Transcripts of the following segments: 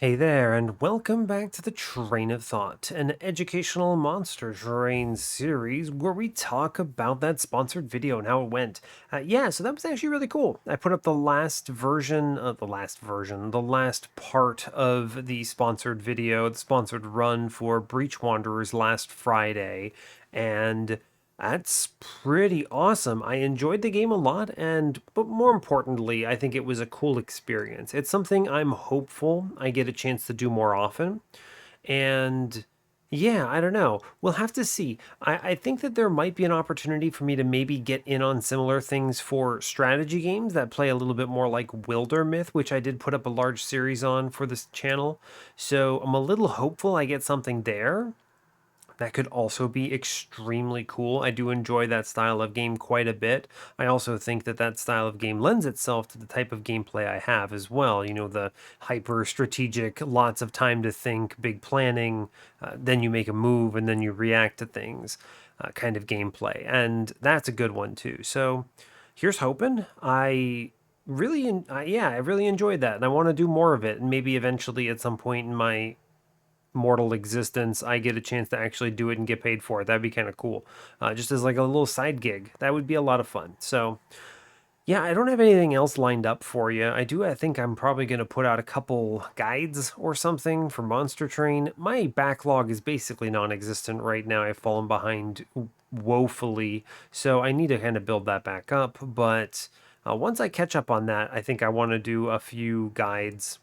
Hey there, and welcome back to the Train of Thought, an educational monster terrain series where we talk about that sponsored video and how it went. So that was actually really cool. I put up the last part of the sponsored video, the sponsored run for Breach Wanderers last Friday, and that's pretty awesome. I enjoyed the game a lot, but more importantly, I think it was a cool experience. It's something I'm hopeful I get a chance to do more often. And yeah, I don't know. We'll have to see. I think that there might be an opportunity for me to maybe get in on similar things for strategy games that play a little bit more like Wilder Myth, which I did put up a large series on for this channel. So I'm a little hopeful I get something there. That could also be extremely cool. I do enjoy that style of game quite a bit. I also think that that style of game lends itself to the type of gameplay I have as well. You know, the hyper strategic, lots of time to think, big planning, then you make a move and then you react to things kind of gameplay. And that's a good one too. So here's hoping. I really enjoyed that and I want to do more of it. And maybe eventually at some point in my mortal existence, I get a chance to actually do it and get paid for it. That'd be kind of cool. Just as like a little side gig. That would be a lot of fun. So, yeah, I don't have anything else lined up for you. I think I'm probably going to put out a couple guides or something for Monster Train. My backlog is basically non existent right now. I've fallen behind woefully. So I need to kind of build that back up. But once I catch up on that, I think I want to do a few guides.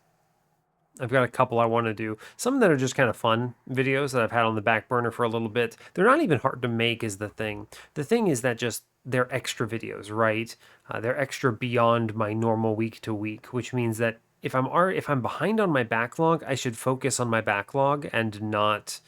I've got a couple I want to do. Some that are just kind of fun videos that I've had on the back burner for a little bit. They're not even hard to make is the thing. The thing is that just they're extra videos, right? They're extra beyond my normal week to week, which means that if I'm behind on my backlog, I should focus on my backlog and not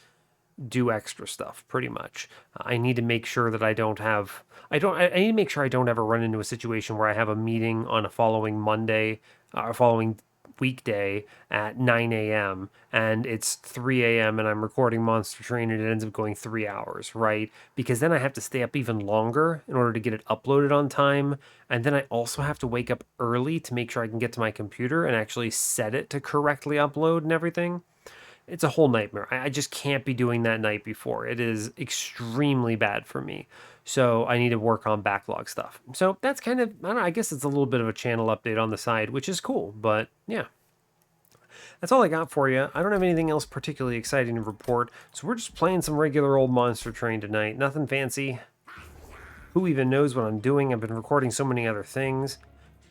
do extra stuff pretty much. I need to make sure that I need to make sure I don't ever run into a situation where I have a meeting on a following Monday or following weekday at 9 a.m. and it's 3 a.m. and I'm recording Monster Train and it ends up going 3 hours, right? Because then I have to stay up even longer in order to get it uploaded on time. And then I also have to wake up early to make sure I can get to my computer and actually set it to correctly upload and everything. It's a whole nightmare. I just can't be doing that night before. It is extremely bad for me. So I need to work on backlog stuff. So that's kind of, I don't know, I guess it's a little bit of a channel update on the side, which is cool. But yeah, that's all I got for you. I don't have anything else particularly exciting to report. So we're just playing some regular old Monster Train tonight. Nothing fancy. Who even knows what I'm doing? I've been recording so many other things.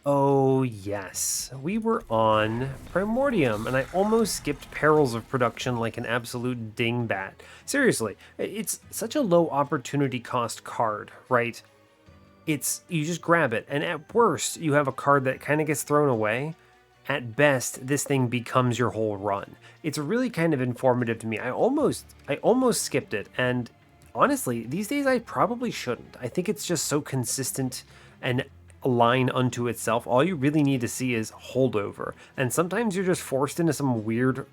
Oh, yes. We were on Primordium, and I almost skipped Perils of Production like an absolute dingbat. Seriously, it's such a low opportunity cost card, right? You just grab it, and at worst, you have a card that kind of gets thrown away. At best, this thing becomes your whole run. It's really kind of informative to me. I almost skipped it, and honestly, these days I probably shouldn't. I think it's just so consistent and a line unto itself. All you really need to see is holdover. And sometimes you're just forced into some weird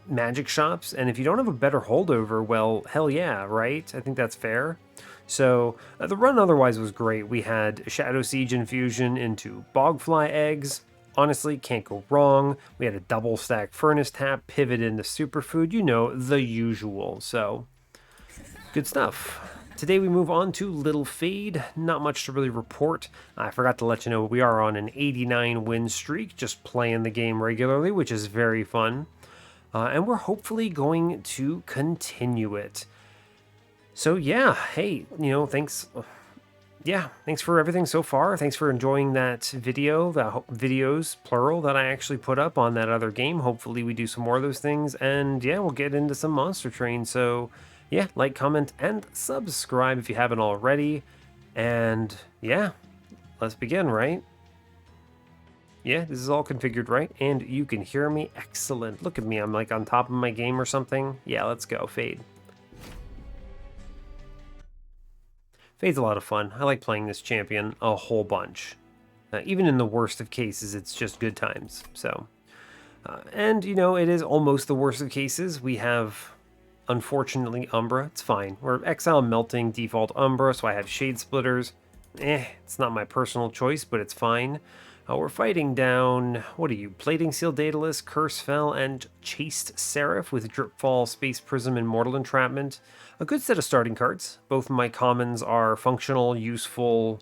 magic shops. And if you don't have a better holdover, well, hell yeah, right? I think that's fair. So the run otherwise was great. We had Shadow Siege infusion into Bogfly eggs. Honestly, can't go wrong. We had a double stack Furnace Tap, pivot into Superfood, you know, the usual. So good stuff. Today we move on to Little Fade. Not much to really report. I forgot to let you know we are on an 89 win streak, just playing the game regularly, which is very fun. And we're hopefully going to continue it. So yeah, hey, thanks. Yeah, thanks for everything so far. Thanks for enjoying that video, the videos, plural, that I actually put up on that other game. Hopefully we do some more of those things. And yeah, we'll get into some Monster Train. So yeah, like, comment, and subscribe if you haven't already. And yeah, let's begin, right? Yeah, this is all configured, right? And you can hear me. Excellent. Look at me. I'm like on top of my game or something. Yeah, let's go. Fade. Fade's a lot of fun. I like playing this champion a whole bunch. Even in the worst of cases, it's just good times. So, and it is almost the worst of cases. We have, unfortunately, Umbra. It's fine. We're Exile melting default Umbra, so I have Shade Splitters. It's not my personal choice, but it's fine. We're fighting down, what are you, Plating Seal Daedalus, Curse Fell, and Chaste Seraph with Dripfall, Space Prism, and Mortal Entrapment. A good set of starting cards. Both my commons are functional, useful.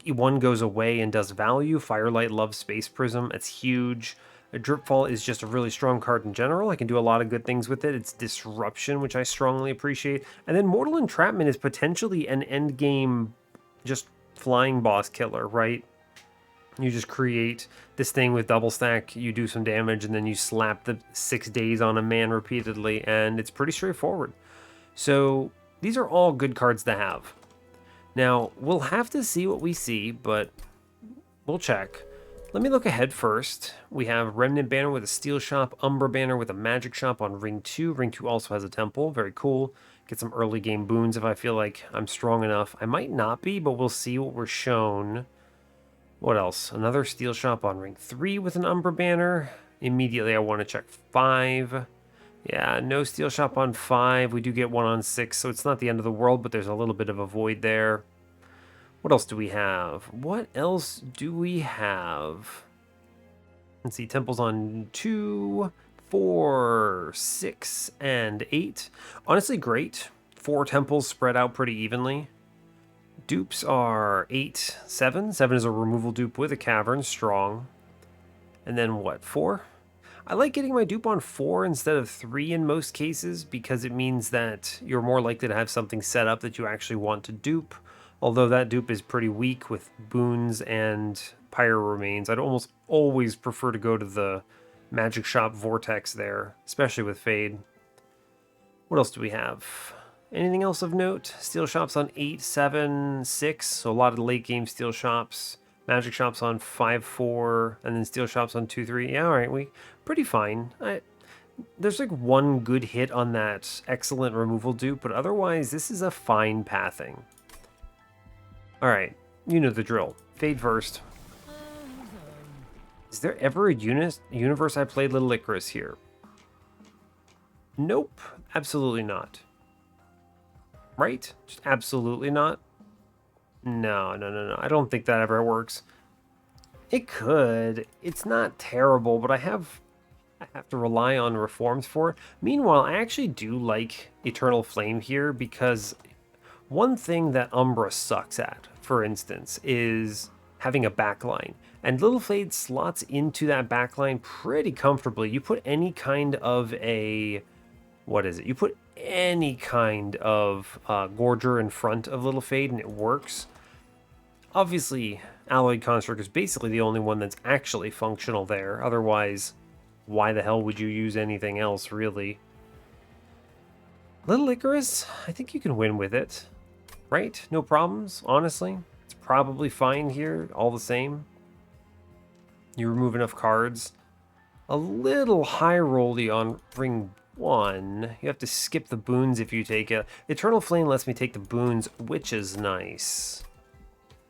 One goes away and does value. Firelight loves Space Prism. It's huge. A Dripfall is just a really strong card in general. I can do a lot of good things with it. It's Disruption, which I strongly appreciate. And then Mortal Entrapment is potentially an endgame just flying boss killer, right? You just create this thing with double stack, you do some damage, and then you slap the 6 days on a man repeatedly, and it's pretty straightforward. So these are all good cards to have. Now, we'll have to see what we see, but we'll check. Let me look ahead first. We have Remnant Banner with a Steel Shop, Umbra Banner with a Magic Shop on Ring 2. Ring 2 also has a Temple, very cool. Get some early game boons if I feel like I'm strong enough. I might not be, but we'll see what we're shown. What else? Another Steel Shop on Ring 3 with an Umbra Banner. Immediately I want to check 5. Yeah, no Steel Shop on 5. We do get one on 6, so it's not the end of the world, but there's a little bit of a void there. What else do we have? What else do we have? Let's see, Temples on 2, 4, 6, and 8. Honestly, great. 4 temples spread out pretty evenly. Dupes are 8, 7. 7 is a removal dupe with a cavern, strong. And then what, 4? I like getting my dupe on 4 instead of 3 in most cases because it means that you're more likely to have something set up that you actually want to dupe. Although that dupe is pretty weak with boons and pyro remains, I'd almost always prefer to go to the Magic Shop Vortex there, especially with Fade. What else do we have? Anything else of note? Steel Shops on 8, 7, 6, so a lot of late game Steel Shops. Magic Shops on 5, 4, and then Steel Shops on 2, 3. Yeah, alright, we pretty fine. There's like one good hit on that excellent removal dupe, but otherwise this is a fine pathing. Alright, you know the drill. Fade first. Is there ever a universe I played Little Icarus here? Nope, absolutely not. Right? Just absolutely not. No. I don't think that ever works. It could. It's not terrible, but I have to rely on reforms for it. Meanwhile, I actually do like Eternal Flame here because one thing that Umbra sucks at, for instance, is having a backline. And Little Fade slots into that backline pretty comfortably. You put any kind of a... What is it? You put any kind of Gorger in front of Little Fade and it works. Obviously, Alloyed Construct is basically the only one that's actually functional there. Otherwise, why the hell would you use anything else, really? Little Icarus, I think you can win with it. Right? No problems, honestly. It's probably fine here, all the same. You remove enough cards. A little high rolly on Ring 1. You have to skip the boons if you take it. Eternal Flame lets me take the boons, which is nice.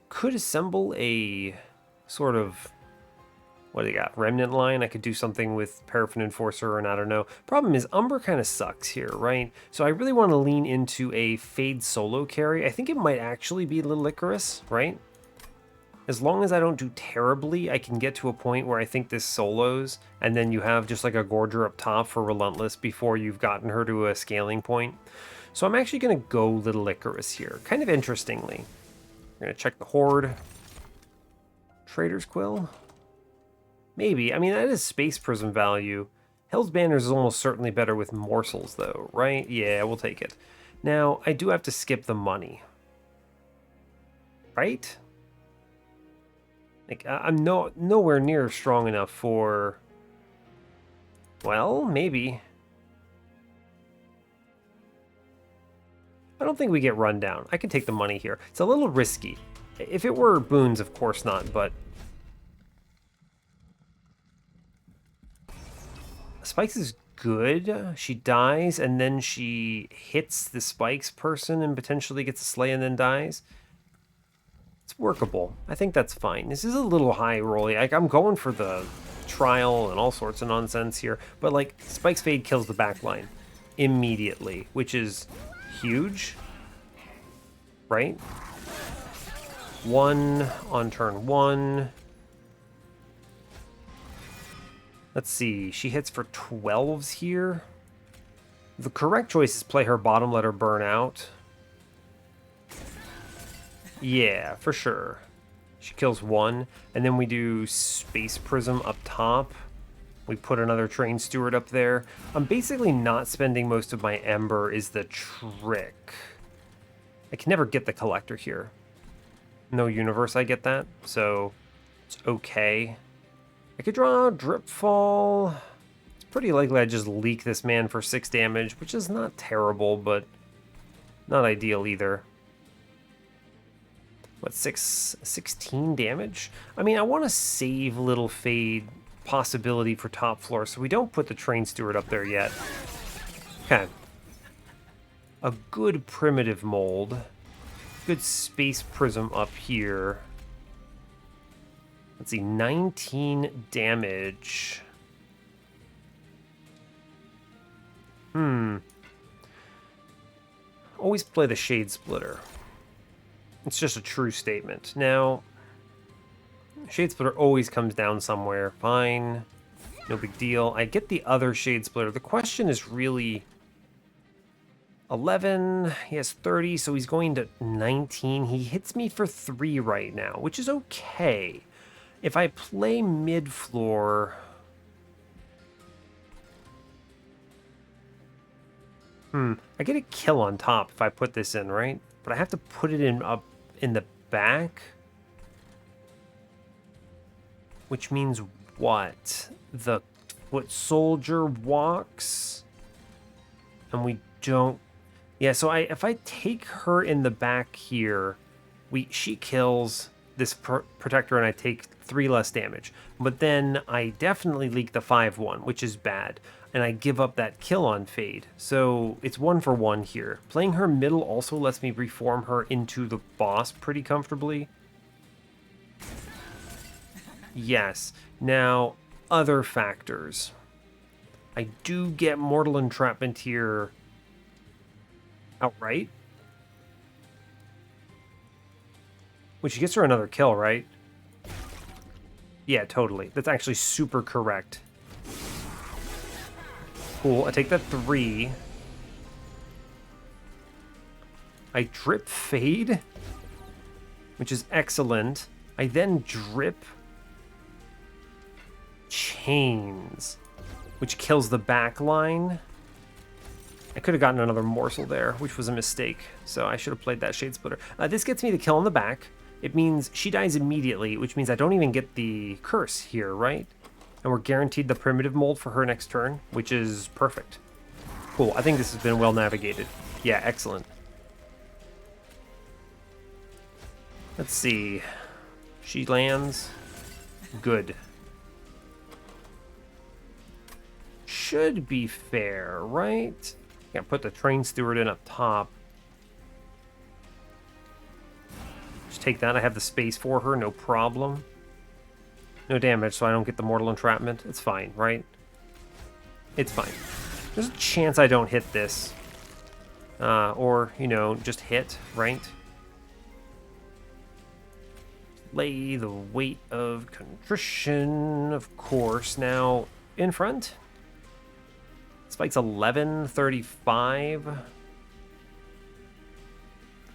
Could assemble a sort of, what do you got, Remnant line? I could do something with Paraffin Enforcer, and I don't know. Problem is, Umbra kind of sucks here, right? So I really want to lean into a Fade solo carry. I think it might actually be Little Icarus, right? As long as I don't do terribly, I can get to a point where I think this solos, and then you have just like a Gorger up top for Relentless before you've gotten her to a scaling point. So I'm actually going to go Little Icarus here, kind of interestingly. We're going to check the Horde. Trader's Quill? Maybe. I mean, that is Space Prism value. Hell's Banners is almost certainly better with Morsels, though, right? Yeah, we'll take it. Now, I do have to skip the money. Right? Like, I'm nowhere near strong enough for... Well, maybe. I don't think we get run down. I can take the money here. It's a little risky. If it were boons, of course not, but... Spikes is good. She dies, and then she hits the Spikes person and potentially gets a slay and then dies. It's workable. I think that's fine. This is a little high rolly. Like, I'm going for the trial and all sorts of nonsense here, but like Spike's Fade kills the backline immediately, which is huge, right? 1 on turn 1. Let's see. She hits for 12s here. The correct choice is play her bottom, let her burn out. Yeah, for sure. She kills one. And then we do Space Prism up top. We put another Train Steward up there. I'm basically not spending most of my Ember is the trick. I can never get the Collector here. No universe I get that, so it's okay. I could draw Dripfall. It's pretty likely I just leak this man for 6 damage, which is not terrible, but not ideal either. What, 16 damage? I mean, I want to save Little Fade possibility for top floor, so we don't put the Train Steward up there yet. Okay. A good primitive mold. Good Space Prism up here. Let's see, 19 damage. Always play the Shade Splitter. It's just a true statement. Now, Shade Splitter always comes down somewhere. Fine. No big deal. I get the other Shade Splitter. The question is really 11. He has 30, so he's going to 19. He hits me for 3 right now, which is okay. If I play mid-floor... I get a kill on top if I put this in, right? But I have to put it in up in the back. Which means what? The foot soldier walks. And we don't... Yeah, so if I take her in the back here, she kills this protector and I take 3 less damage. But then I definitely leak the 5-1, which is bad. And I give up that kill on Fade. So it's 1 for 1 here. Playing her middle also lets me reform her into the boss pretty comfortably. Yes. Now, other factors. I do get Mortal Entrapment here outright. Which gets her another kill, right? Yeah, totally. That's actually super correct. Cool. I take that 3. I drip Fade, which is excellent. I then drip Chains, which kills the back line. I could have gotten another morsel there, which was a mistake. So I should have played that Shade Splitter. This gets me the kill on the back. It means she dies immediately, which means I don't even get the curse here, right? And we're guaranteed the primitive mold for her next turn, which is perfect. Cool. I think this has been well navigated. Yeah, excellent. Let's see. She lands. Good. Should be fair, right? Can't put the Train Steward in up top. Just take that. I have the space for her, no problem. No damage, so I don't get the Mortal Entrapment. It's fine, right? It's fine. There's a chance I don't hit this. Or, you know, just hit, right? Lay the weight of contrition, of course. Now, in front. Spike's 11:35.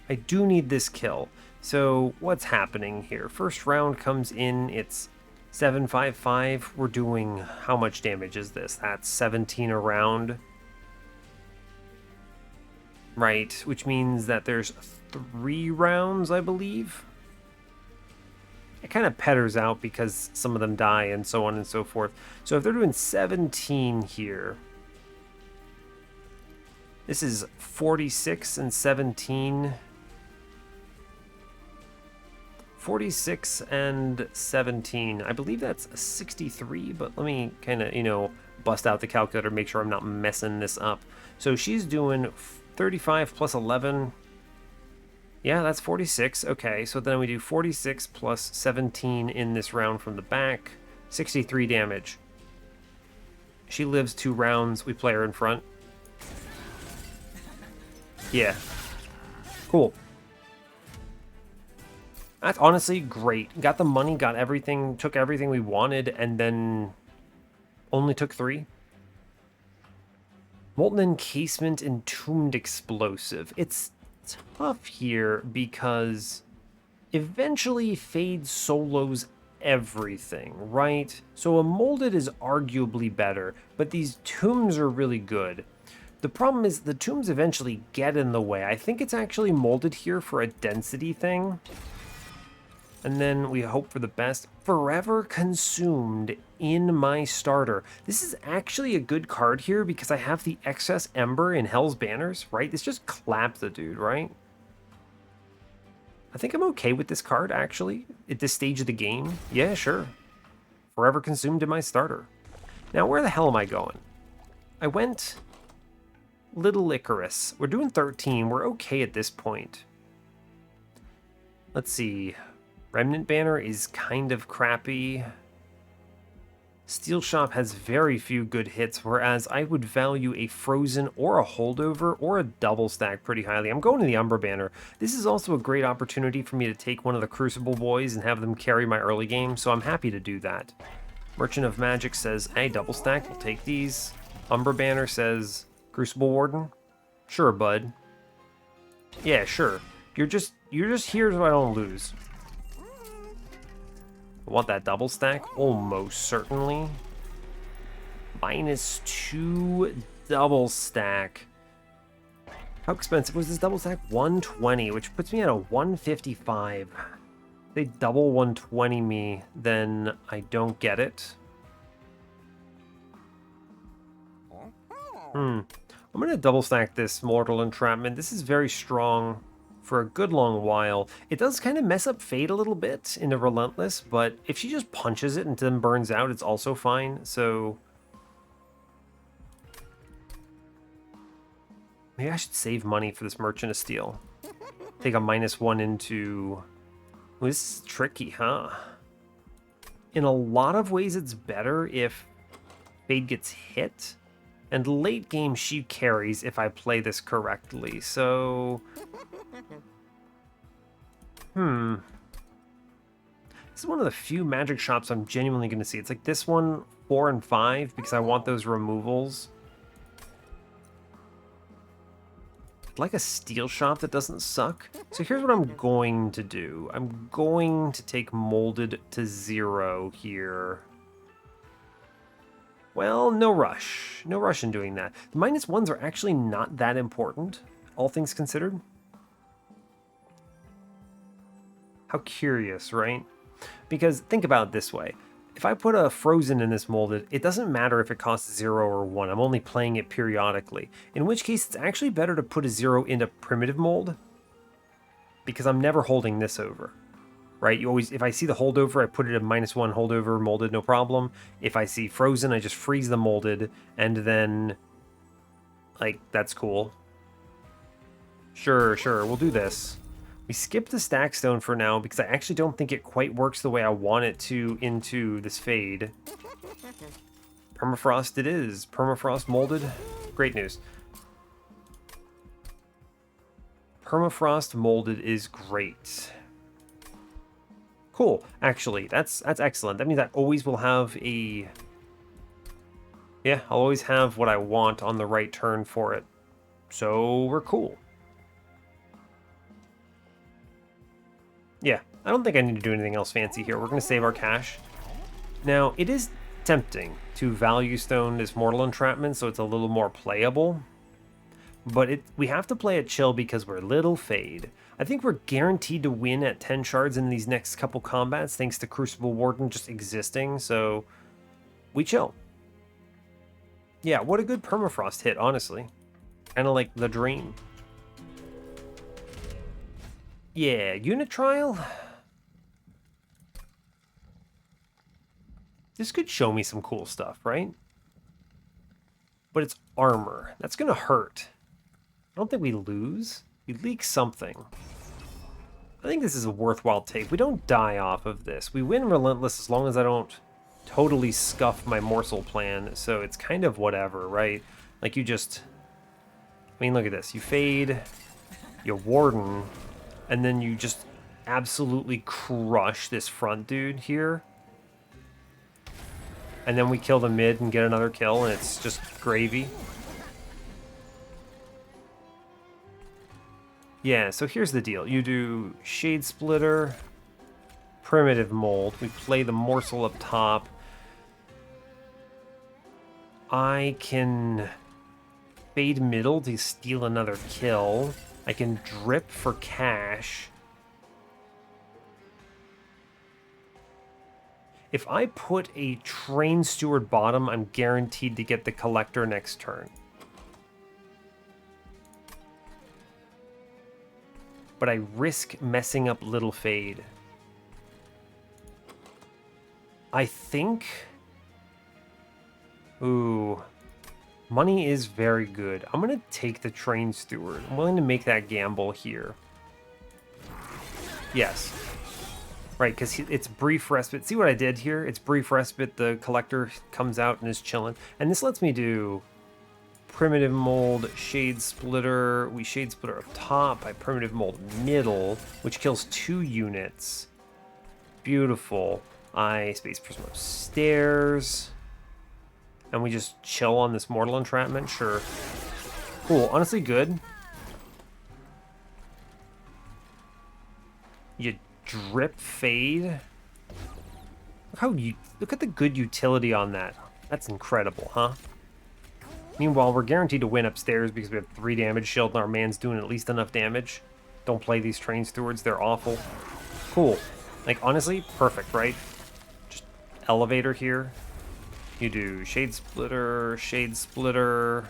I do need this kill. So, what's happening here? First round comes in, it's 755. We're doing, how much damage is this? That's 17 a round. Right, which means that there's 3 rounds, I believe. It kind of petters out because some of them die and so on and so forth. So if they're doing 17 here, this is 46 and 17. 46 and 17. I believe that's 63, but let me kind of, you know, bust out the calculator, make sure I'm not messing this up. So she's doing 35 plus 11. Yeah, that's 46. Okay, so then we do 46 plus 17 in this round from the back. 63 damage. She lives 2 rounds. We play her in front. Yeah. Cool. That's honestly great. Got the money, got everything, took everything we wanted, and then Only took 3. Molten Encasement, Entombed Explosive. It's tough here because eventually Fade solos everything, right? So a Molded is arguably better, but these tombs are really good. The problem is the tombs eventually get in the way. I think it's actually molded here for a density thing. And then we hope for the best. Forever Consumed in my starter. This is actually a good card here because I have the excess Ember in Hell's Banners, right? This just claps the dude, right? I think I'm okay with this card, actually, at this stage of the game. Yeah, sure. Forever Consumed in my starter. Now, where the hell am I going? I went Little Icarus. We're doing 13. We're okay at this point. Let's see. Remnant Banner is kind of crappy. Steel Shop has very few good hits, whereas I would value a Frozen or a Holdover or a Double Stack pretty highly. I'm going to the Umbra Banner. This is also a great opportunity for me to take one of the Crucible boys and have them carry my early game, so I'm happy to do that. Merchant of Magic says, hey, Double Stack, we'll take these. Umbra Banner says, Crucible Warden? Sure, bud. Yeah, sure. You're just here so I don't lose. I want that double stack? Almost certainly. -2 double stack. How expensive was this double stack? 120, which puts me at a 155. If they double 120 me, then I don't get it. I'm going to double stack this Mortal Entrapment. This is very strong for a good long while. It does kind of mess up Fate a little bit into Relentless, but if she just punches it and then burns out, it's also fine. So maybe I should save money for this Merchant of Steel. Take a -1 into... Well, this is tricky, huh? In a lot of ways, it's better if Fade gets hit. And late game, she carries if I play this correctly. So... This is one of the few magic shops I'm genuinely going to see. It's like this one, 4 and 5, because I want those removals. I'd like a steel shop that doesn't suck. So here's what I'm going to do. I'm going to take Molded to 0 here. Well, no rush. No rush in doing that. The -1s are actually not that important, all things considered. How curious, right? Because think about it this way. If I put a Frozen in this Molded, it doesn't matter if it costs 0 or 1. I'm only playing it periodically. In which case, it's actually better to put a 0 into Primitive Mold, because I'm never holding this over. Right? You always, if I see the Holdover, I put it at -1 Holdover, Molded, no problem. If I see Frozen, I just freeze the Molded, and then, like, that's cool. Sure, we'll do this. We skip the Stack Stone for now because I actually don't think it quite works the way I want it to into this Fade. Permafrost it is. Permafrost Molded. Great news. Permafrost Molded is great. Cool. Actually, that's excellent. That means I always will have a... Yeah, I'll always have what I want on the right turn for it. So we're cool. Yeah, I don't think I need to do anything else fancy here. We're going to save our cash. Now, it is tempting to value stone this Mortal Entrapment so it's a little more playable. But we have to play it chill because we're Little Fade. I think we're guaranteed to win at 10 shards in these next couple combats thanks to Crucible Warden just existing, so we chill. Yeah, what a good Permafrost hit, honestly. Kind of like the dream. Yeah, unit trial? This could show me some cool stuff, right? But it's armor. That's gonna hurt. I don't think we lose. We leak something. I think this is a worthwhile take. We don't die off of this. We win Relentless as long as I don't totally scuff my morsel plan, so it's kind of whatever, right? Like you just... I mean, look at this. You Fade, you Warden, and then you just absolutely crush this front dude here. And then we kill the mid and get another kill, and it's just gravy. Yeah, so here's the deal. You do Shade Splitter, Primitive Mold. We play the morsel up top. I can fade middle to steal another kill. I can drip for cash. If I put a Train Steward bottom, I'm guaranteed to get the Collector next turn. But I risk messing up Little Fade. I think... Ooh. Money is very good. I'm going to take the Train Steward. I'm willing to make that gamble here. Yes. Right, because it's Brief Respite. See what I did here? It's Brief Respite. The Collector comes out and is chilling. And this lets me do Primitive Mold, Shade Splitter. We Shade Splitter up top. I Primitive Mold middle, which kills 2 units. Beautiful. I Space Prism upstairs. And we just chill on this Mortal Entrapment? Sure. Cool. Honestly, good. You drip fade. Look at the good utility on that. That's incredible, huh? Meanwhile, we're guaranteed to win upstairs because we have 3 damage shield and our man's doing at least enough damage. Don't play these Train Stewards, they're awful. Cool. Like, honestly, perfect, right? Just elevator here. You do Shade Splitter, Shade Splitter.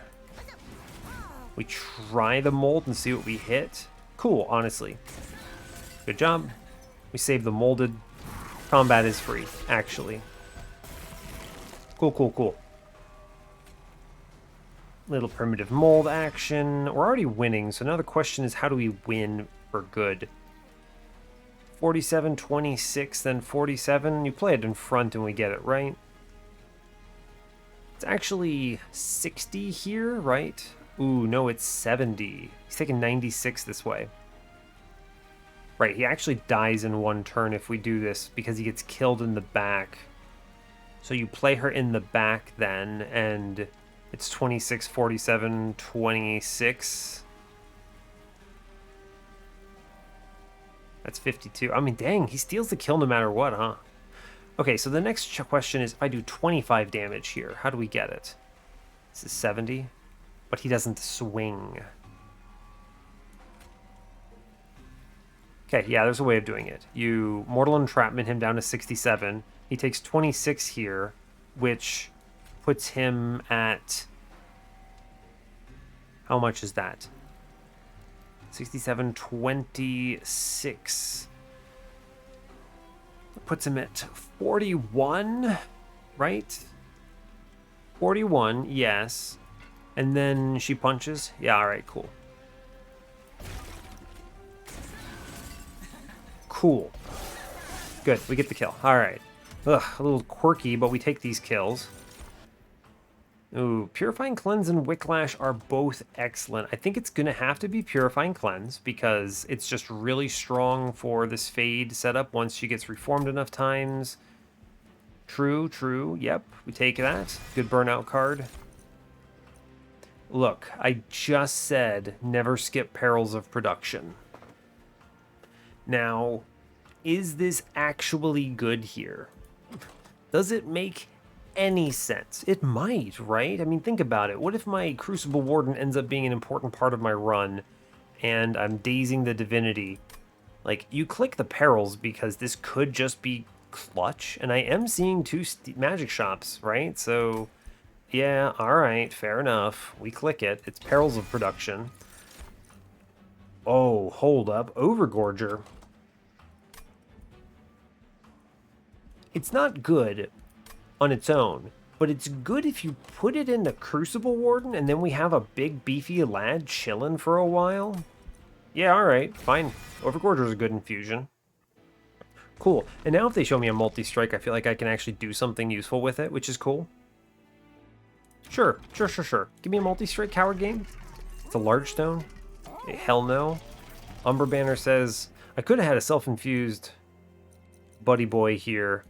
We try the mold and see what we hit. Cool, honestly. Good job. We save the molded. Combat is free, actually. Cool, cool, cool. Little primitive mold action. We're already winning, so now the question is how do we win for good? 47, 26, then 47. You play it in front and we get it, right? It's actually 60 here, right? Ooh, no, it's 70. He's taking 96 this way. Right, he actually dies in 1 turn if we do this because he gets killed in the back. So you play her in the back then, and it's 26, 47, 26. That's 52. I mean, dang, he steals the kill no matter what, huh? Okay, so the next question is if I do 25 damage here, how do we get it? This is 70, but he doesn't swing. Okay, yeah, there's a way of doing it. You Mortal Entrapment him down to 67. He takes 26 here, which puts him at... How much is that? 67, 26. Puts him at 41, right? 41, yes. And then she punches. Yeah, all right, cool. Cool. Good, we get the kill. All right. Ugh, a little quirky, but we take these kills. Ooh, Purifying Cleanse and Wicklash are both excellent. I think it's going to have to be Purifying Cleanse because it's just really strong for this Fade setup once she gets reformed enough times. True, true. Yep, we take that. Good burnout card. Look, I just said never skip perils of production. Now, is this actually good here? Does it make any sense? It might, right? I mean, think about it. What if my Crucible Warden ends up being an important part of my run and I'm dazing the Divinity? Like, you click the perils because this could just be clutch, and I am seeing 2 magic shops, right? So, yeah, alright, fair enough. We click it. It's perils of production. Oh, hold up. Overgorger. It's not good on its own, but it's good if you put it in the Crucible Warden and then we have a big beefy lad chilling for a while. Yeah, alright, fine. Overgorger is a good infusion. Cool. And now if they show me a multi-strike, I feel like I can actually do something useful with it, which is cool. Sure. Give me a multi-strike coward game. It's a large stone. Hell no. Umbra Banner says, I could have had a self-infused buddy boy here.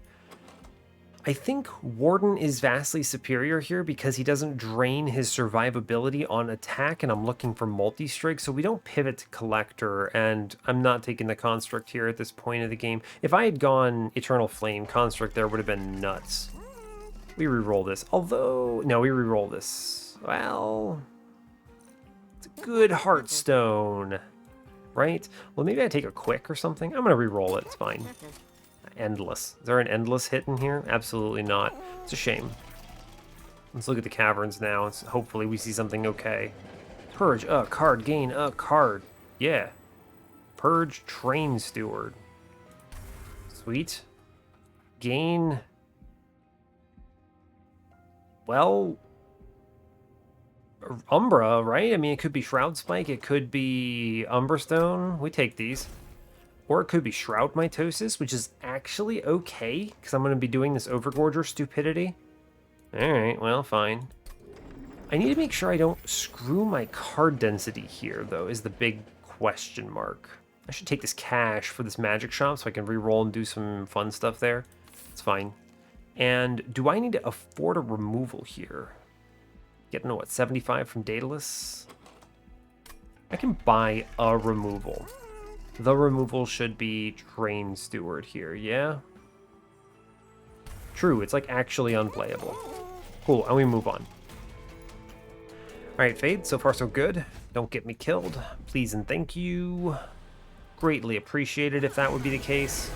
I think Warden is vastly superior here because he doesn't drain his survivability on attack, and I'm looking for multi-strike, so we don't pivot to Collector, and I'm not taking the Construct here at this point of the game. If I had gone Eternal Flame, Construct there would have been nuts. We re-roll this, although... No, we re-roll this. Well... It's a good Heartstone, right? Well, maybe I take a Quick or something. I'm going to re-roll it, it's fine. Endless. Is there an endless hit in here? Absolutely not. It's a shame. Let's look at the caverns now. Hopefully we see something okay. Purge a card. Gain a card. Yeah. Purge Train Steward. Sweet. Gain... Well... Umbra, right? I mean, it could be Shroud Spike. It could be Umbra Stone. We take these. Or it could be Shroud Mitosis, which is actually okay, because I'm going to be doing this Overgorger stupidity. Alright, well, fine. I need to make sure I don't screw my card density here, though, is the big question mark. I should take this cash for this magic shop so I can re-roll and do some fun stuff there. It's fine. And do I need to afford a removal here? Getting, what, 75 from Daedalus? I can buy a removal. The removal should be Train Steward here, yeah? True, it's like actually unplayable. Cool, and we move on. Alright, Fade, so far so good. Don't get me killed. Please and thank you. Greatly appreciated if that would be the case.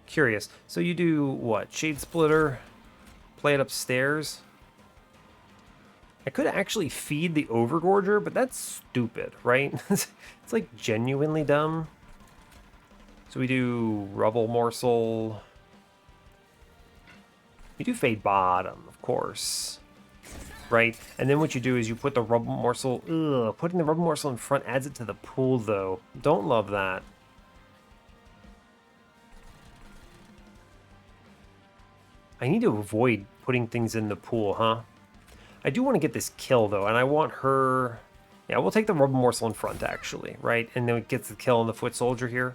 Curious. So you do what? Shade Splitter? Play it upstairs? I could actually feed the Overgorger, but that's stupid, right? It's like genuinely dumb. So we do Rubble Morsel. You do Fade Bottom, of course. Right? And then what you do is you put the Rubble Morsel... Ugh, putting the Rubble Morsel in front adds it to the pool, though. Don't love that. I need to avoid putting things in the pool, huh? I do want to get this kill, though, and I want her... Yeah, we'll take the Rubble Morsel in front, actually, right? And then it gets the kill on the Foot Soldier here.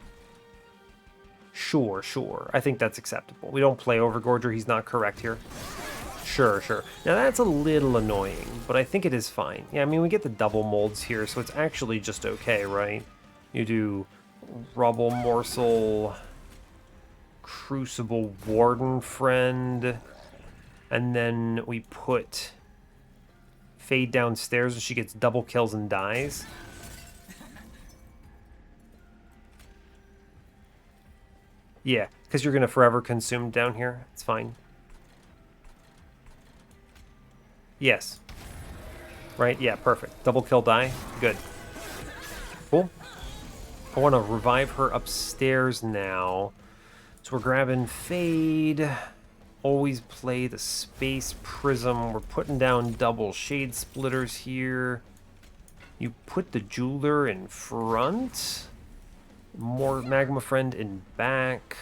Sure, sure. I think that's acceptable. We don't play Overgorger. He's not correct here. Sure, sure. Now, that's a little annoying, but I think it is fine. Yeah, I mean, we get the double molds here, so it's actually just okay, right? You do Rubble Morsel... Crucible Warden Friend, and then we put Fade downstairs and she gets double kills and dies. Yeah, because you're going to forever consume down here. It's fine. Yes. Right? Yeah, perfect. Double kill die. Good. Cool. I want to revive her upstairs now. So we're grabbing Fade. Always play the Space Prism. We're putting down double Shade Splitters here. You put the Jeweler in front. More Magma Friend in back.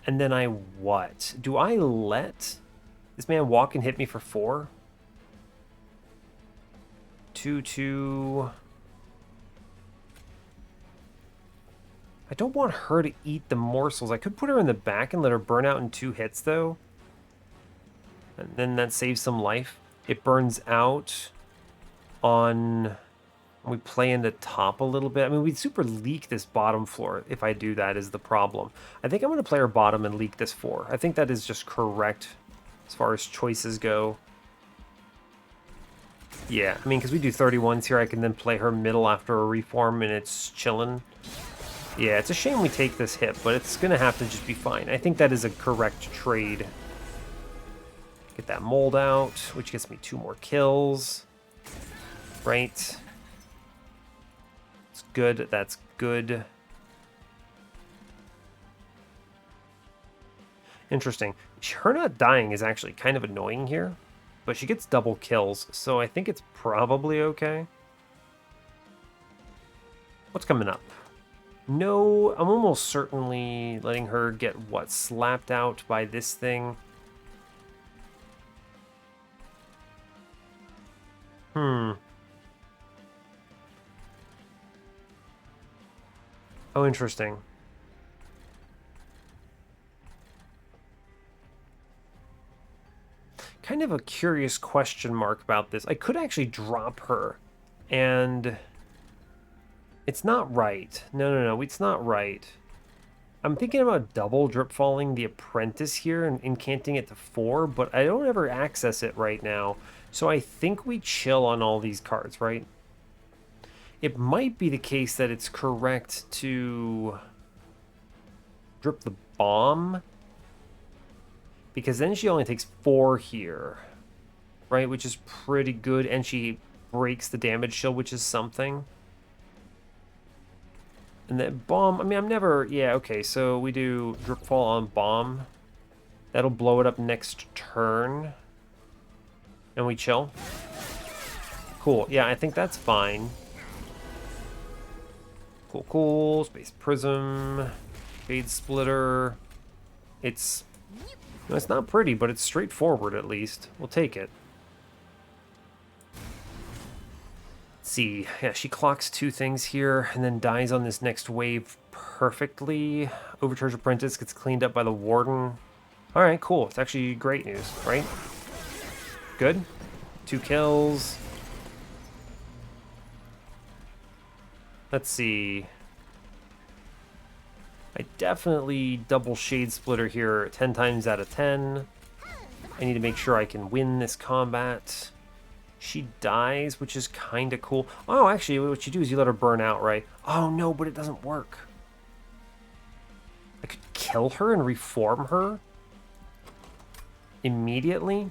And then I what? Do I let this man walk and hit me for 4? 2-2... I don't want her to eat the morsels. I could put her in the back and let her burn out in 2 hits, though. And then that saves some life. It burns out on... We play in the top a little bit. I mean, we'd super leak this bottom floor if I do that is the problem. I think I'm going to play her bottom and leak this 4. I think that is just correct as far as choices go. Yeah, I mean, because we do 31s here, I can then play her middle after a reform and it's chillin'. Yeah, it's a shame we take this hit, but it's going to have to just be fine. I think that is a correct trade. Get that mold out, which gets me 2 more kills. Right. It's good. That's good. Interesting. Her not dying is actually kind of annoying here, but she gets double kills, so I think it's probably okay. What's coming up? No, I'm almost certainly letting her get, what, slapped out by this thing? Oh, interesting. Kind of a curious question mark about this. I could actually drop her, and it's not right. No, it's not right. I'm thinking about double drip falling the apprentice here and incanting it to 4, but I don't ever access it right now. So I think we chill on all these cards, right? It might be the case that it's correct to drip the bomb, because then she only takes 4 here, right? Which is pretty good, and she breaks the damage shield, which is something. And then bomb, I mean, I'm never, yeah, okay, so we do drip fall on bomb. That'll blow it up next turn. And we chill. Cool, yeah, I think that's fine. Cool. Space Prism. Shade Splitter. It's not pretty, but it's straightforward at least. We'll take it. Let's see. Yeah, she clocks 2 things here and then dies on this next wave perfectly. Overcharge Apprentice gets cleaned up by the Warden. Alright, cool. It's actually great news, right? Good. 2 kills. Let's see. I definitely double Shade Splitter here 10 times out of 10. I need to make sure I can win this combat. She dies, which is kind of cool. Oh, actually, what you do is you let her burn out, right? Oh, no, but it doesn't work. I could kill her and reform her immediately.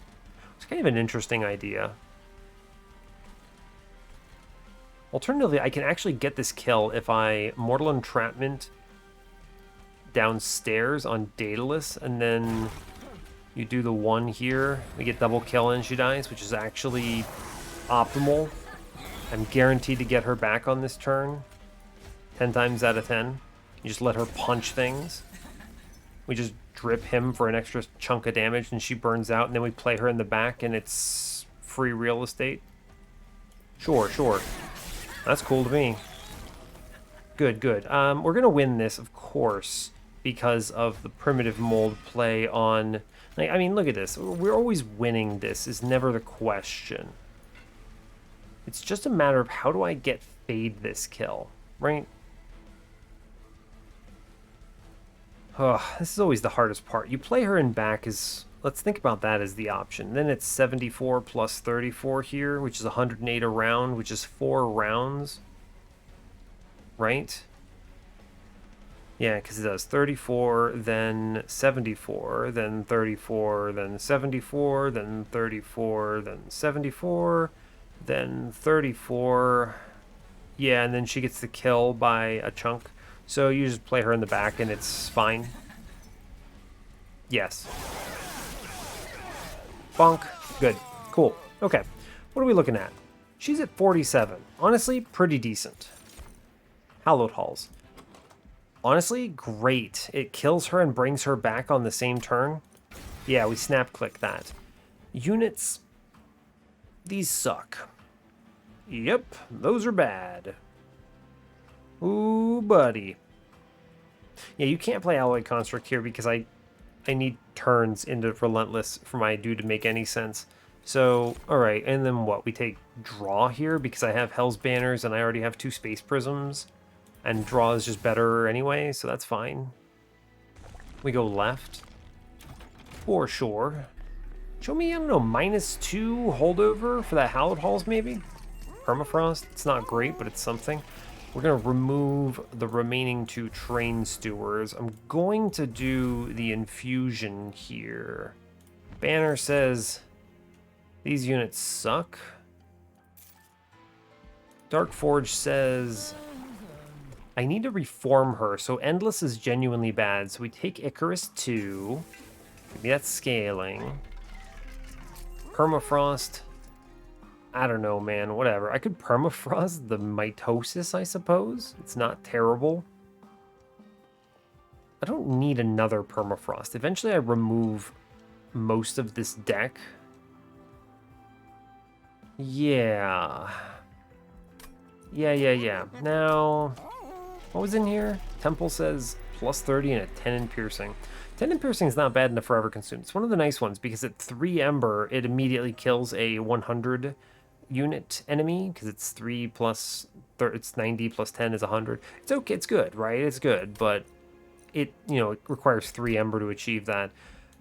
It's kind of an interesting idea. Alternatively, I can actually get this kill if I Mortal Entrapment downstairs on Daedalus, and then you do the 1 here. We get double kill and she dies, which is actually optimal. I'm guaranteed to get her back on this turn 10 times out of 10. You just let her punch things. We just drip him for an extra chunk of damage and she burns out, and then we play her in the back and it's free real estate. Sure. That's cool to me. Good. We're going to win this, of course, because of the primitive mold play on... Like, I mean, look at this. We're always winning this is never the question. It's just a matter of how do I get fade this kill, right? Oh, this is always the hardest part. You play her in back as... Let's think about that as the option. Then it's 74 plus 34 here, which is 108 a round, which is 4 rounds. Right? Yeah, because it does 34, then 74, then 34, then 74, then 34, then 74, then 34. Yeah, and then she gets the kill by a chunk. So you just play her in the back and it's fine. Yes. Bonk. Good. Cool. Okay. What are we looking at? She's at 47. Honestly, pretty decent. Hallowed Halls. Honestly, great. It kills her and brings her back on the same turn. Yeah, we snap click that. Units. These suck. Yep, those are bad. Ooh, buddy. Yeah, you can't play Alloy Construct here because I need turns into Relentless for my dude to make any sense. So, alright, and then what? We take draw here because I have Hell's Banners and I already have 2 Space Prisms. And draw is just better anyway, so that's fine. We go left. For sure. Show me, I don't know, -2 holdover for that Hallowed Halls, maybe? Permafrost. It's not great, but it's something. We're going to remove the remaining 2 Train Stewards. I'm going to do the Infusion here. Banner says these units suck. Darkforge says I need to reform her, so Endless is genuinely bad. So we take Icarus 2. Maybe that's scaling. Permafrost. I don't know, man. Whatever. I could Permafrost the Mitosis, I suppose. It's not terrible. I don't need another Permafrost. Eventually I remove most of this deck. Yeah. Yeah. Now... What was in here? Temple says plus 30 and a 10 in piercing. 10 in piercing is not bad in a forever consume. It's one of the nice ones because at 3 Ember, it immediately kills a 100 unit enemy because it's 3 plus, it's 90 plus 10 is 100. It's okay, it's good, right? It's good, but it, you know, it requires 3 Ember to achieve that.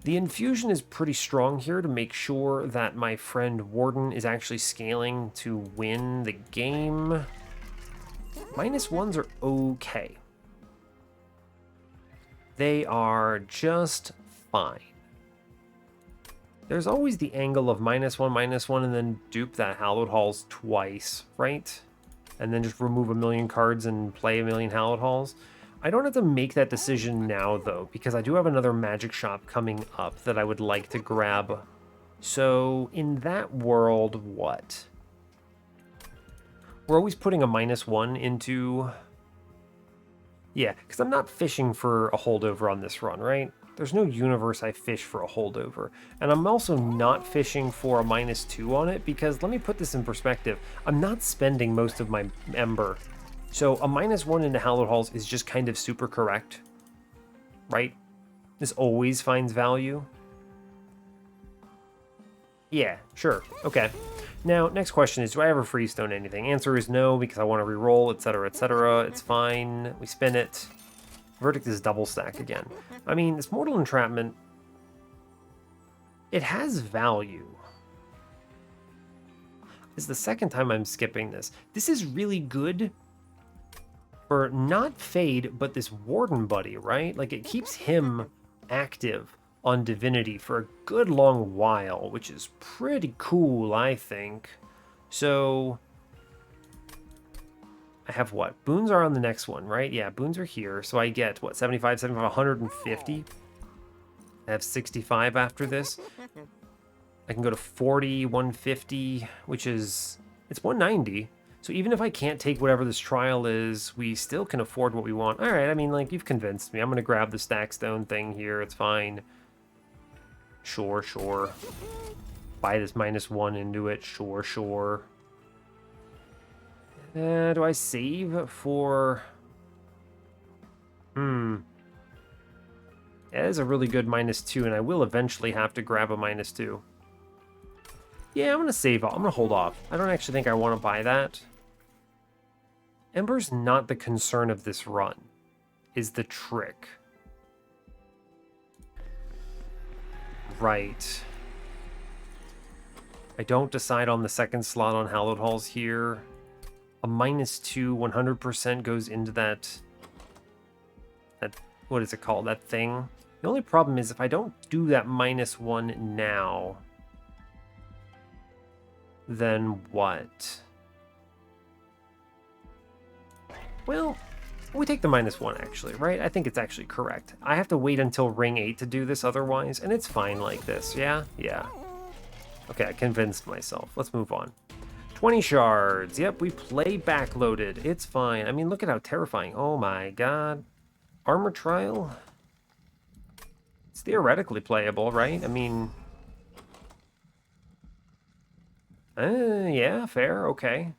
The infusion is pretty strong here to make sure that my friend Warden is actually scaling to win the game. -1s are okay. They are just fine. There's always the angle of -1, and then dupe that Hallowed Halls twice, right? And then just remove a million cards and play a million Hallowed Halls. I don't have to make that decision now, though, because I do have another magic shop coming up that I would like to grab. So, in that world, what? We're always putting a -1 into... Yeah, because I'm not fishing for a holdover on this run, right? There's no universe I fish for a holdover. And I'm also not fishing for a -2 on it because, let me put this in perspective, I'm not spending most of my Ember. So a -1 into Hallowed Halls is just kind of super correct, right? This always finds value. Yeah, sure, okay. Now, next question is, do I ever freestone anything? Answer is no, because I want to reroll, etc., etc. It's fine. We spin it. Verdict is double stack again. I mean, this Mortal Entrapment, it has value. This is the second time I'm skipping this. This is really good for not Fade, but this Warden buddy, right? Like, it keeps him active on Divinity for a good long while, which is pretty cool, I think. So, I have what? Boons are on the next one, right? Yeah, boons are here. So I get, what, 75, 75, 150? I have 65 after this. I can go to 40, 150, which is, it's 190. So even if I can't take whatever this trial is, we still can afford what we want. All right, I mean, like, you've convinced me. I'm going to grab the Stackstone thing here. It's fine. Sure, sure. Buy this -1 into it. Sure, sure. Do I save for... Yeah, that is a really good -2, and I will eventually have to grab a -2. Yeah, I'm going to save. I'm going to hold off. I don't actually think I want to buy that. Ember's not the concern of this run, is the trick. Right. I don't decide on the second slot on Hallowed Halls here. A -2 100% goes into that, what is it called, that thing. The only problem is if I don't do that -1 now, then what? Well, we take the -1 actually, right? I think it's actually correct. I have to wait until Ring 8 to do this otherwise, and it's fine like this, yeah? Yeah. Okay, I convinced myself. Let's move on. 20 shards. Yep, we play backloaded. It's fine. I mean, look at how terrifying. Oh my god. Armor Trial? It's theoretically playable, right? I mean... yeah, fair, okay.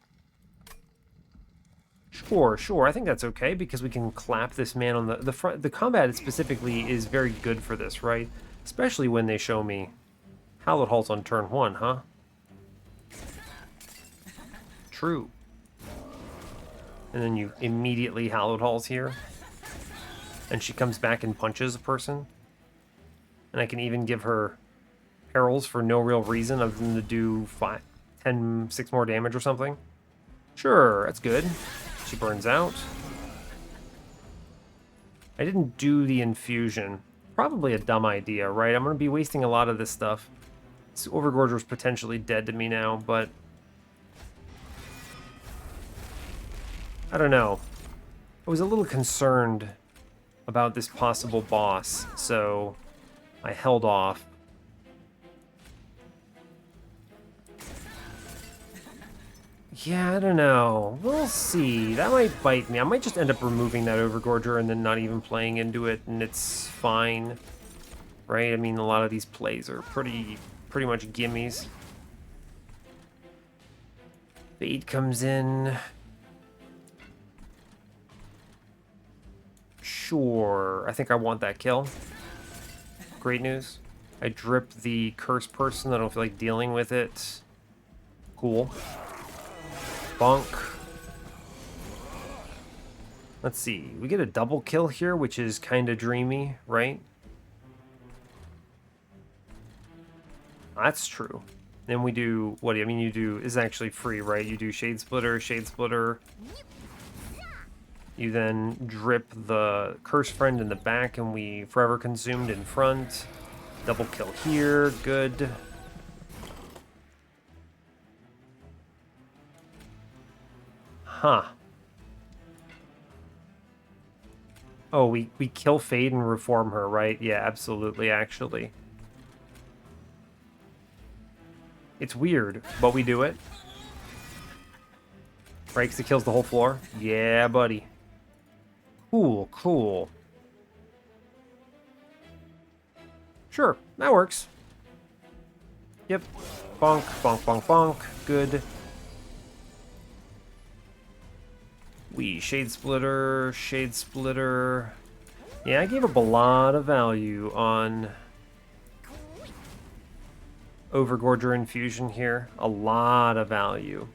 Sure, sure. I think that's okay because we can clap this man on the front. The combat specifically is very good for this, right? Especially when they show me Hallowed Halls on turn 1, huh? True. And then you immediately Hallowed Halls here. And she comes back and punches a person. And I can even give her perils for no real reason other than to do 6 more damage or something. Sure, that's good. She burns out. I didn't do the infusion. Probably a dumb idea, right? I'm going to be wasting a lot of this stuff. This Overgorger's potentially dead to me now, but... I don't know. I was a little concerned about this possible boss, so I held off. Yeah, I don't know. We'll see. That might bite me. I might just end up removing that Overgorger and then not even playing into it, and it's fine. Right? I mean, a lot of these plays are pretty much gimmies. Fade comes in. Sure. I think I want that kill. Great news. I drip the cursed person. I don't feel like dealing with it. Cool. Bonk. Let's see. We get a double kill here, which is kind of dreamy, right? That's true. Then we do, what do you, I mean, you do, is actually free, right? You do Shade Splitter, Shade Splitter. You then drip the Curse Friend in the back, and we Forever Consumed in front. Double kill here, good. Huh. Oh, we kill Fade and reform her, right? Yeah, absolutely, actually. It's weird, but we do it. Breaks, it kills the whole floor. Yeah, buddy. Cool, cool. Sure, that works. Yep. Bonk, bonk, bonk, bonk. Good. We Shade Splitter, Shade Splitter. Yeah, I gave up a lot of value on Overgorger Infusion here. A lot of value.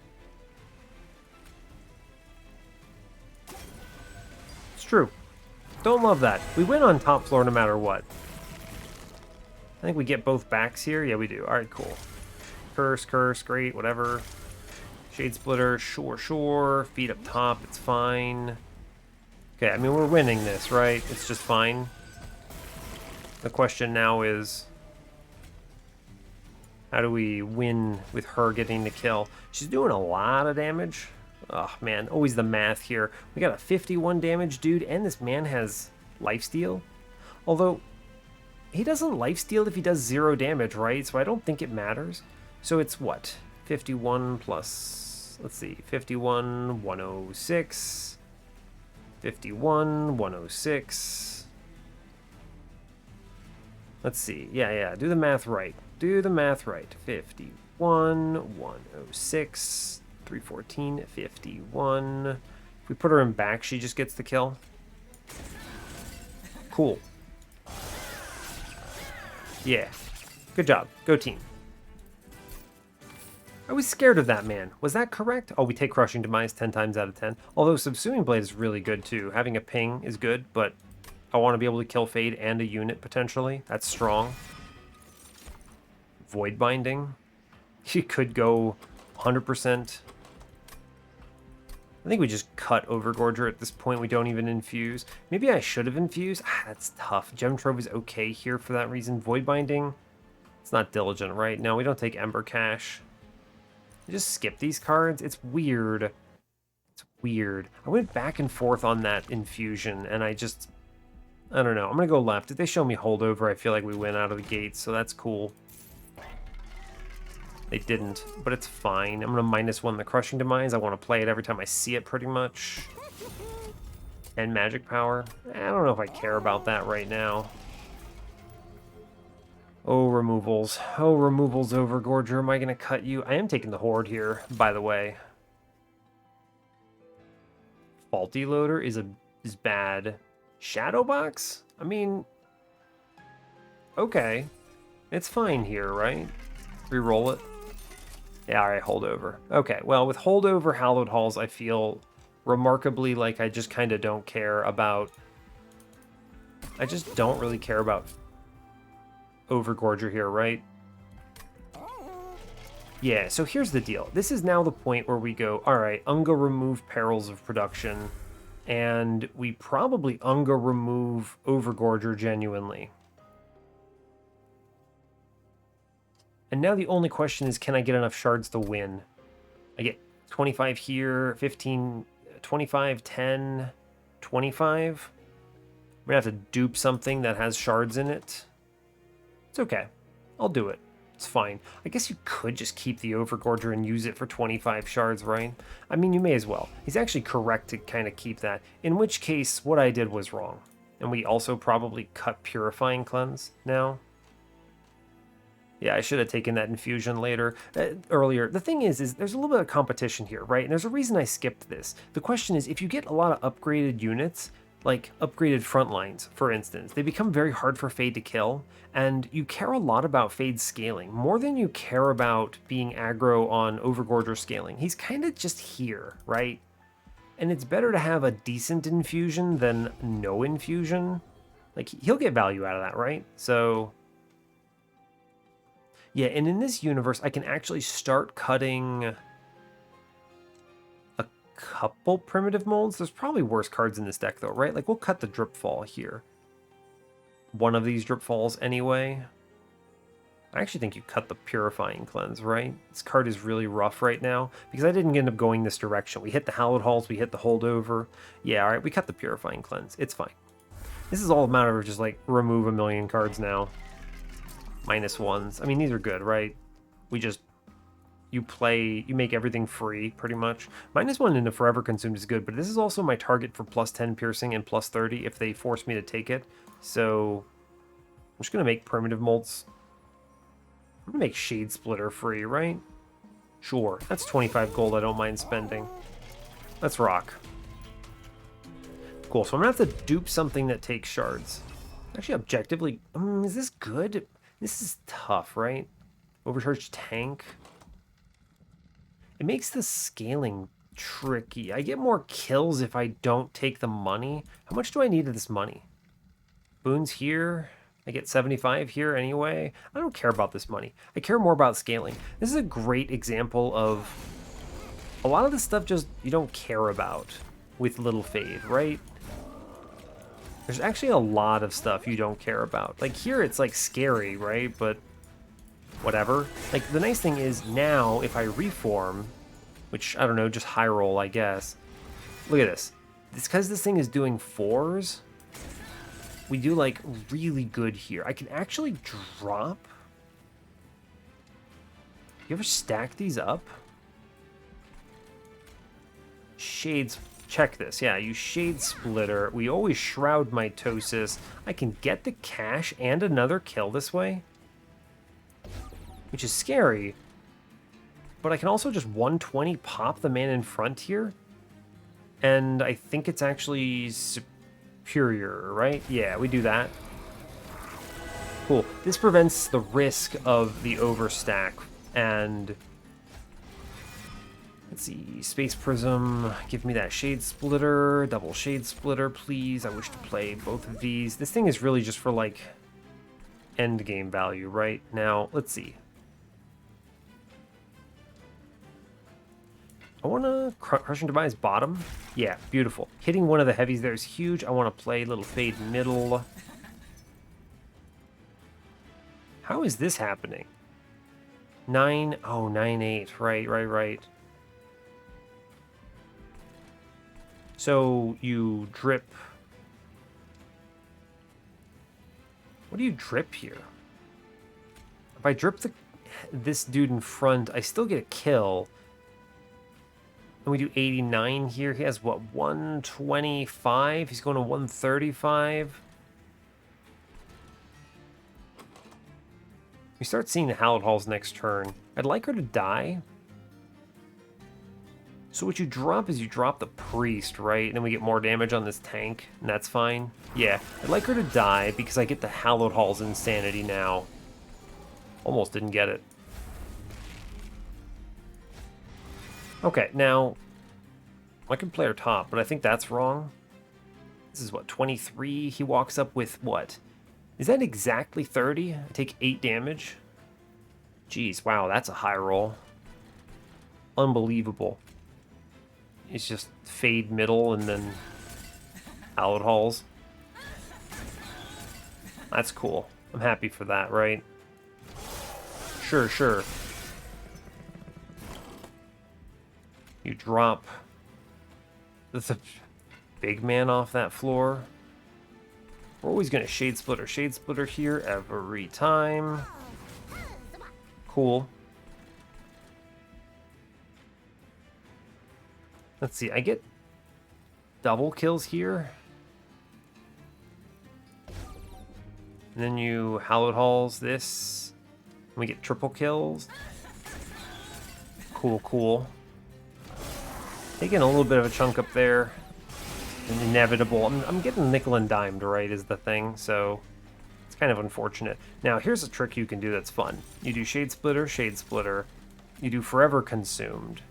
It's true. Don't love that. We win on top floor no matter what. I think we get both backs here. Yeah, we do. All right, cool. Curse, curse, great, whatever. Shade Splitter, sure, sure. Feet up top, it's fine. Okay, I mean, we're winning this, right? It's just fine. The question now is, how do we win with her getting the kill? She's doing a lot of damage. Oh, man, always the math here. We got a 51 damage dude, and this man has lifesteal. Although, he doesn't lifesteal if he does 0 damage, right? So I don't think it matters. So it's what? 51 plus, let's see, 51, 106, 51, 106. Let's see, yeah, do the math right. Do the math right. 51, 106, 314, 51. If we put her in back, she just gets the kill. Cool. Yeah. Good job. Go team. I was scared of that man. Was that correct? Oh, we take Crushing Demise 10 times out of 10. Although Subsuming Blade is really good too. Having a ping is good, but I want to be able to kill Fade and a unit potentially. That's strong. Void Binding. He could go 100%. I think we just cut Overgorger at this point. We don't even infuse. Maybe I should have infused. That's tough. Gem Trove is okay here for that reason. Void Binding. It's not Diligent, right? No, we don't take Ember Cache. I just skip these cards. It's weird. It's weird. I went back and forth on that infusion, and I don't know. I'm going to go left. If they show me holdover, I feel like we win out of the gates, so that's cool. They didn't, but it's fine. I'm going to -1 the Crushing Demise. I want to play it every time I see it, pretty much. And Magic Power. I don't know if I care about that right now. Oh, removals. Oh, removals, Overgorger. Am I going to cut you? I am taking the Horde here, by the way. Faulty Loader is bad. Shadowbox? I mean, okay. It's fine here, right? Reroll it. Yeah, alright, holdover. Okay, well, with holdover Hallowed Halls, I feel remarkably like I just kind of don't care about... I just don't really care about Overgorger here, right? Yeah, so here's the deal. This is now the point where we go, alright, Unga remove Perils of Production, and we probably Unga remove Overgorger genuinely. And now the only question is, can I get enough shards to win? I get 25 here, 15, 25, 10, 25. I'm gonna have to dupe something that has shards in it. It's okay. I'll do it. It's fine. I guess you could just keep the Overgorger and use it for 25 shards, right? I mean, you may as well. He's actually correct to kind of keep that. In which case, what I did was wrong. And we also probably cut Purifying Cleanse now. Yeah, I should have taken that infusion earlier. The thing is there's a little bit of competition here, right? And there's a reason I skipped this. The question is, if you get a lot of upgraded units, like upgraded front lines, for instance, they become very hard for Fade to kill, and you care a lot about Fade's scaling, more than you care about being aggro on Overgorger scaling. He's kind of just here, right? And it's better to have a decent infusion than no infusion. Like, he'll get value out of that, right? So, yeah, and in this universe, I can actually start cutting a couple primitive molds. There's probably worse cards in this deck, though, right? Like, we'll cut the Dripfall here. One of these Dripfalls anyway. I actually think you cut the Purifying Cleanse, right? This card is really rough right now, because I didn't end up going this direction. We hit the Hallowed Halls, we hit the Holdover. Yeah, alright, we cut the Purifying Cleanse. It's fine. This is all a matter of just, like, remove a million cards now. -1s. I mean, these are good, right? We just... You make everything free, pretty much. -1 into Forever Consumed is good, but this is also my target for +10 Piercing and +30 if they force me to take it. So, I'm just going to make Primitive Molds. I'm going to make Shade Splitter free, right? Sure, that's 25 gold I don't mind spending. Let's rock. Cool, so I'm going to have to dupe something that takes shards. Actually, objectively, is this good? This is tough, right? Overcharged Tank. It makes the scaling tricky. I get more kills if I don't take the money. How much do I need of this money? Boons here. I get 75 here anyway. I don't care about this money. I care more about scaling. This is a great example of a lot of the stuff just you don't care about with Little Fade, right? There's actually a lot of stuff you don't care about. Like here it's like scary, right? But whatever. Like the nice thing is now if I reform, which I don't know, just high roll, I guess. Look at this. It's because this thing is doing 4s. We do like really good here. I can actually drop. You ever stack these up? Shades. Check this. Yeah, you Shade Splitter. We always Shroud Mitosis. I can get the cash and another kill this way, which is scary. But I can also just 120 pop the man in front here. And I think it's actually superior, right? Yeah, we do that. Cool. This prevents the risk of the overstack. And let's see, Space Prism, give me that Shade Splitter, double Shade Splitter, please. I wish to play both of these. This thing is really just for like end game value, right? Now, let's see. I want to Crushing Demise bottom. Yeah, beautiful. Hitting one of the heavies there is huge. I want to play Little Fade middle. How is this happening? 9, oh, 9-8. Right. So you drip. What do you drip here? If I drip this dude in front, I still get a kill. And we do 89 here. He has, what, 125? He's going to 135. We start seeing the Hallowed Halls next turn. I'd like her to die. So what you drop is you drop the Priest, right? And then we get more damage on this tank, and that's fine. Yeah, I'd like her to die because I get the Hallowed Halls Insanity now. Almost didn't get it. Okay, now, I can play her top, but I think that's wrong. This is what, 23? He walks up with what? Is that exactly 30? I take 8 damage? Jeez, wow, that's a high roll. Unbelievable. It's just Fade middle and then Hallowed Halls. That's cool. I'm happy for that, right? Sure. You drop the big man off that floor. We're always going to Shade Splitter here every time. Cool. Let's see, I get double kills here. And then you Hallowed Halls this. And we get triple kills. Cool. Taking a little bit of a chunk up there. inevitable. I'm getting nickel and dimed, right, is the thing, so it's kind of unfortunate. Now, here's a trick you can do that's fun. You do Shade Splitter, you do Forever Consumed,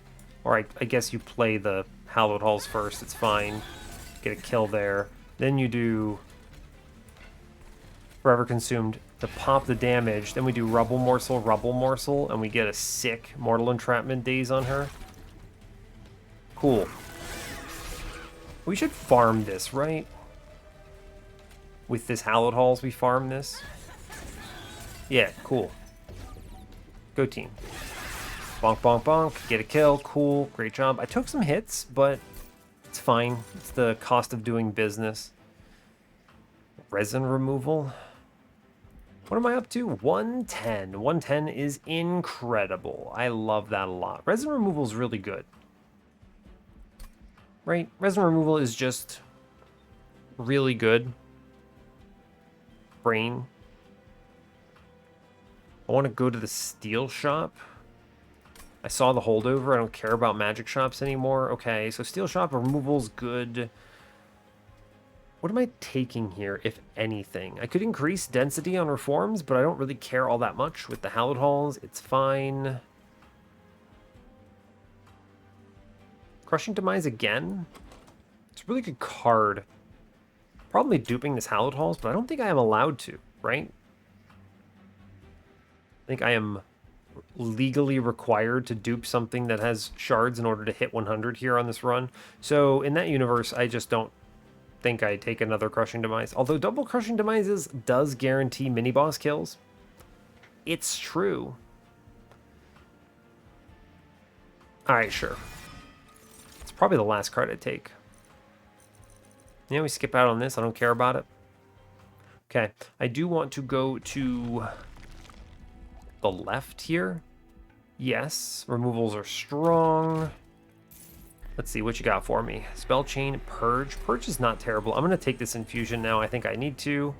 or I guess you play the Hallowed Halls first, it's fine. Get a kill there. Then you do Forever Consumed to pop the damage. Then we do Rubble Morsel, and we get a sick Mortal Entrapment Daze on her. Cool. We should farm this, right? With this Hallowed Halls, we farm this. Yeah, cool. Go team. Bonk, bonk, bonk. Get a kill. Cool. Great job. I took some hits, but it's fine. It's the cost of doing business. Resin removal. What am I up to? 110. 110 is incredible. I love that a lot. Resin removal is really good. Right? Resin removal is just really good. Brain. I want to go to the steel shop. I saw the holdover. I don't care about magic shops anymore. Okay, so steel shop removal's good. What am I taking here, if anything? I could increase density on reforms, but I don't really care all that much with the Hallowed Halls. It's fine. Crushing Demise again? It's a really good card. Probably duping this Hallowed Halls, but I don't think I am allowed to, right? I think I am legally required to dupe something that has shards in order to hit 100 here on this run. So in that universe, I just don't think I take another Crushing Demise. Although double Crushing Demises does guarantee mini-boss kills. It's true. Alright, sure. It's probably the last card I take. Yeah, we skip out on this. I don't care about it. Okay, I do want to go to the left here. Yes, removals are strong. Let's see what you got for me. Spell Chain, Purge. Purge is not terrible. I'm going to take this infusion now. I think I need to.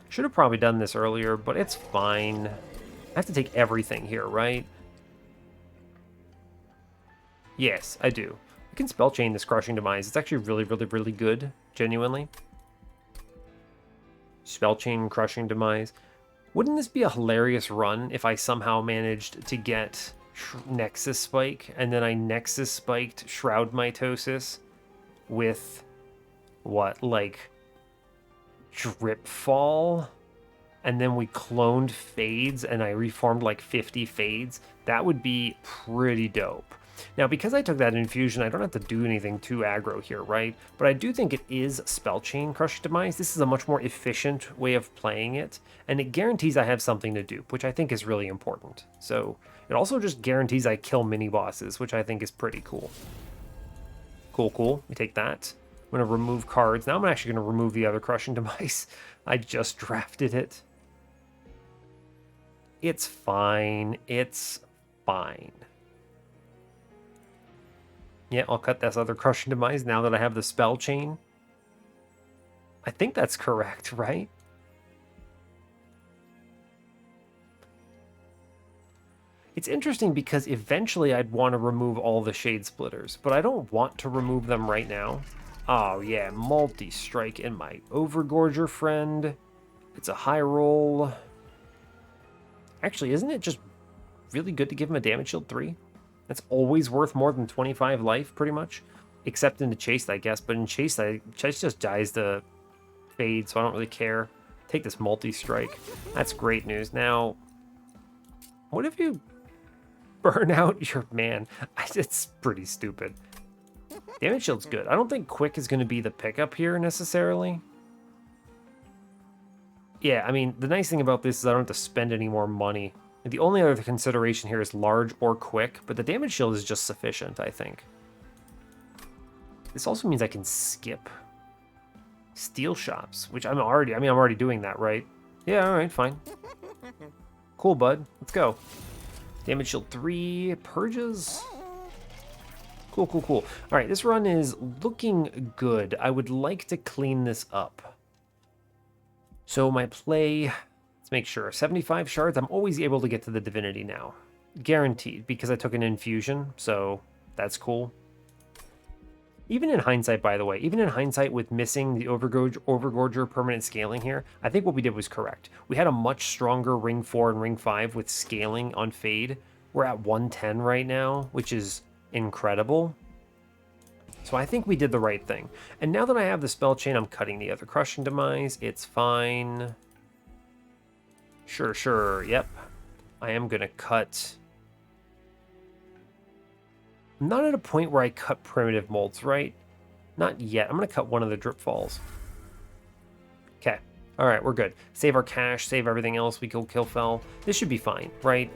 Should have probably done this earlier, but it's fine. I have to take everything here, right? Yes, I do. I can Spell Chain this Crushing Demise. It's actually really, really, really good. Genuinely. Spell Chain, Crushing Demise. Wouldn't this be a hilarious run if I somehow managed to get Nexus Spike, and then I Nexus Spiked Shroud Mitosis with, what, like, Drip Fall? And then we cloned Fades, and I reformed like 50 Fades? That would be pretty dope. Now, because I took that infusion, I don't have to do anything too aggro here, right? But I do think it is Spell Chain Crush Demise. This is a much more efficient way of playing it, and it guarantees I have something to dupe, which I think is really important. So it also just guarantees I kill mini-bosses, which I think is pretty cool. Cool, cool. We take that. I'm going to remove cards. Now I'm actually going to remove the other Crushing Demise. I just drafted it. It's fine. It's fine. Yeah, I'll cut this other Crushing Demise now that I have the Spell Chain. I think that's correct, right? It's interesting because eventually I'd want to remove all the Shade Splitters, but I don't want to remove them right now. Oh yeah, multi-strike in my Overgorger friend. It's a high roll. Actually, isn't it just really good to give him a damage shield 3? That's always worth more than 25 life, pretty much. Except in the chase, I guess. But in chase, chase just dies to Fade, so I don't really care. Take this multi-strike. That's great news. Now, what if you burn out your man? It's pretty stupid. Damage shield's good. I don't think quick is going to be the pickup here, necessarily. Yeah, I mean, the nice thing about this is I don't have to spend any more money. The only other consideration here is large or quick, but the damage shield is just sufficient, I think. This also means I can skip steel shops, which I'm already doing that, right? Yeah, all right, fine. Cool, bud. Let's go. Damage shield 3, purges. Cool, cool, cool. All right, this run is looking good. I would like to clean this up. So my play... Let's make sure. 75 shards. I'm always able to get to the Divinity now. Guaranteed, because I took an infusion, so that's cool. Even in hindsight, by the way, even in hindsight with missing the Overgorger permanent scaling here, I think what we did was correct. We had a much stronger Ring 4 and Ring 5 with scaling on Fade. We're at 110 right now, which is incredible. So I think we did the right thing. And now that I have the spell chain, I'm cutting the other Crushing Demise. It's fine. Sure, yep. I am going to cut... I'm not at a point where I cut primitive molds, right? Not yet. I'm going to cut one of the drip falls. Okay. All right, we're good. Save our cash, save everything else. We kill Fell. This should be fine, right?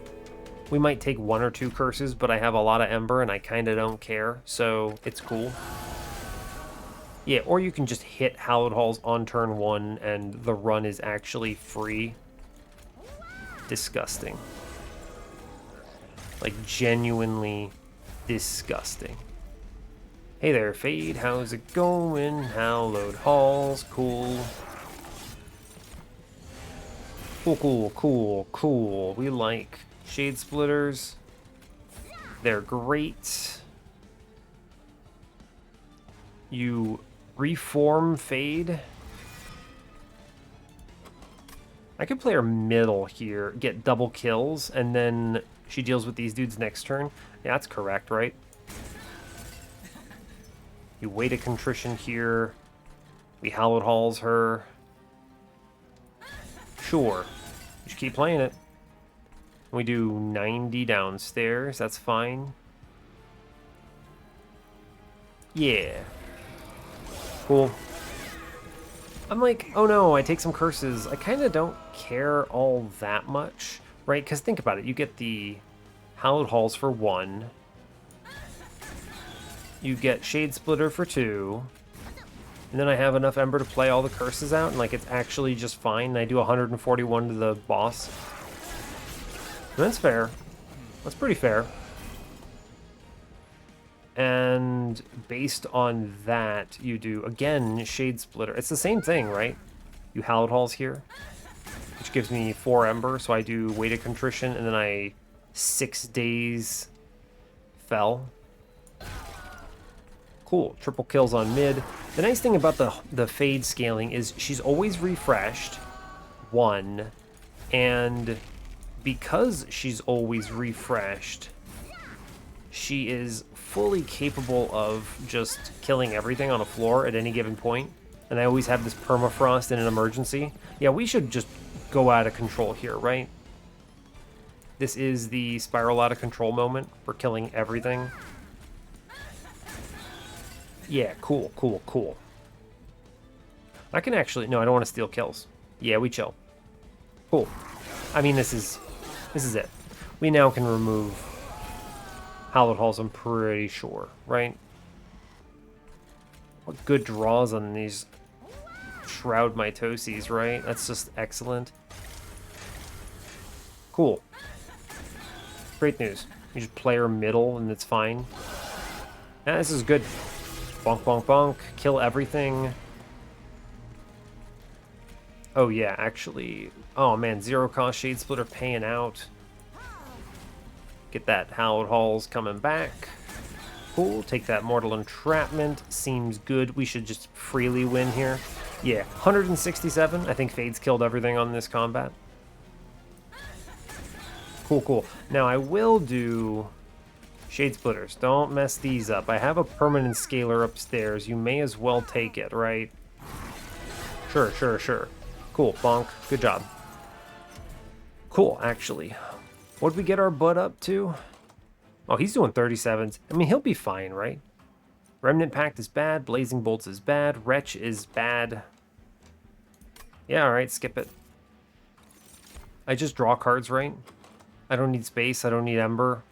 We might take 1 or 2 curses, but I have a lot of Ember and I kind of don't care, so it's cool. Yeah, or you can just hit Hallowed Halls on turn 1 and the run is actually free. Disgusting. Like, genuinely disgusting. Hey there, Fade. How's it going? Hallowed Halls. Cool. Cool. We like Shade Splitters. They're great. You reform Fade. I could play her middle here, get double kills, and then she deals with these dudes next turn. Yeah, that's correct, right? You wait a Contrition here. We Hallowed Halls her. Sure. Just keep playing it. We do 90 downstairs. That's fine. Yeah. Cool. I'm like, oh no, I take some curses. I kind of don't care all that much, right? Because think about it. You get the Hallowed Halls for 1. You get Shade Splitter for 2. And then I have enough Ember to play all the curses out, and like it's actually just fine. And I do 141 to the boss. And that's fair. That's pretty fair. And based on that, you do, again, Shade Splitter. It's the same thing, right? You Hallowed Halls here, which gives me 4 Ember, so I do Weighted Contrition, and then I 6 days Fell. Cool. Triple kills on mid. The nice thing about the Fade scaling is she's always refreshed, 1, and because she's always refreshed, she is fully capable of just killing everything on a floor at any given point. And I always have this permafrost in an emergency. Yeah, we should just go out of control here, right? This is the spiral out of control moment for killing everything. Yeah, cool. I can actually... No, I don't want to steal kills. Yeah, we chill. Cool. I mean, this is it. We now can remove Hallowed Halls, I'm pretty sure, right? What good draws on these Shroud Mitoses, right? That's just excellent. Cool. Great news. You just play her middle and it's fine. Yeah, this is good. Bonk. Kill everything. Oh yeah, actually... Oh man, 0 cost Shade Splitter paying out. Get that Hallowed Halls coming back. Cool, take that Mortal Entrapment. Seems good. We should just freely win here. Yeah, 167. I think Fade's killed everything on this combat. Cool. Now I will do Shade Splitters. Don't mess these up. I have a permanent scaler upstairs. You may as well take it, right? Sure. Cool, bonk. Good job. Cool, actually. What'd we get our butt up to? Oh, he's doing 37s. I mean, he'll be fine, right? Remnant Pact is bad. Blazing Bolts is bad. Wretch is bad. Yeah, alright, skip it. I just draw cards, right? I don't need space. I don't need Ember.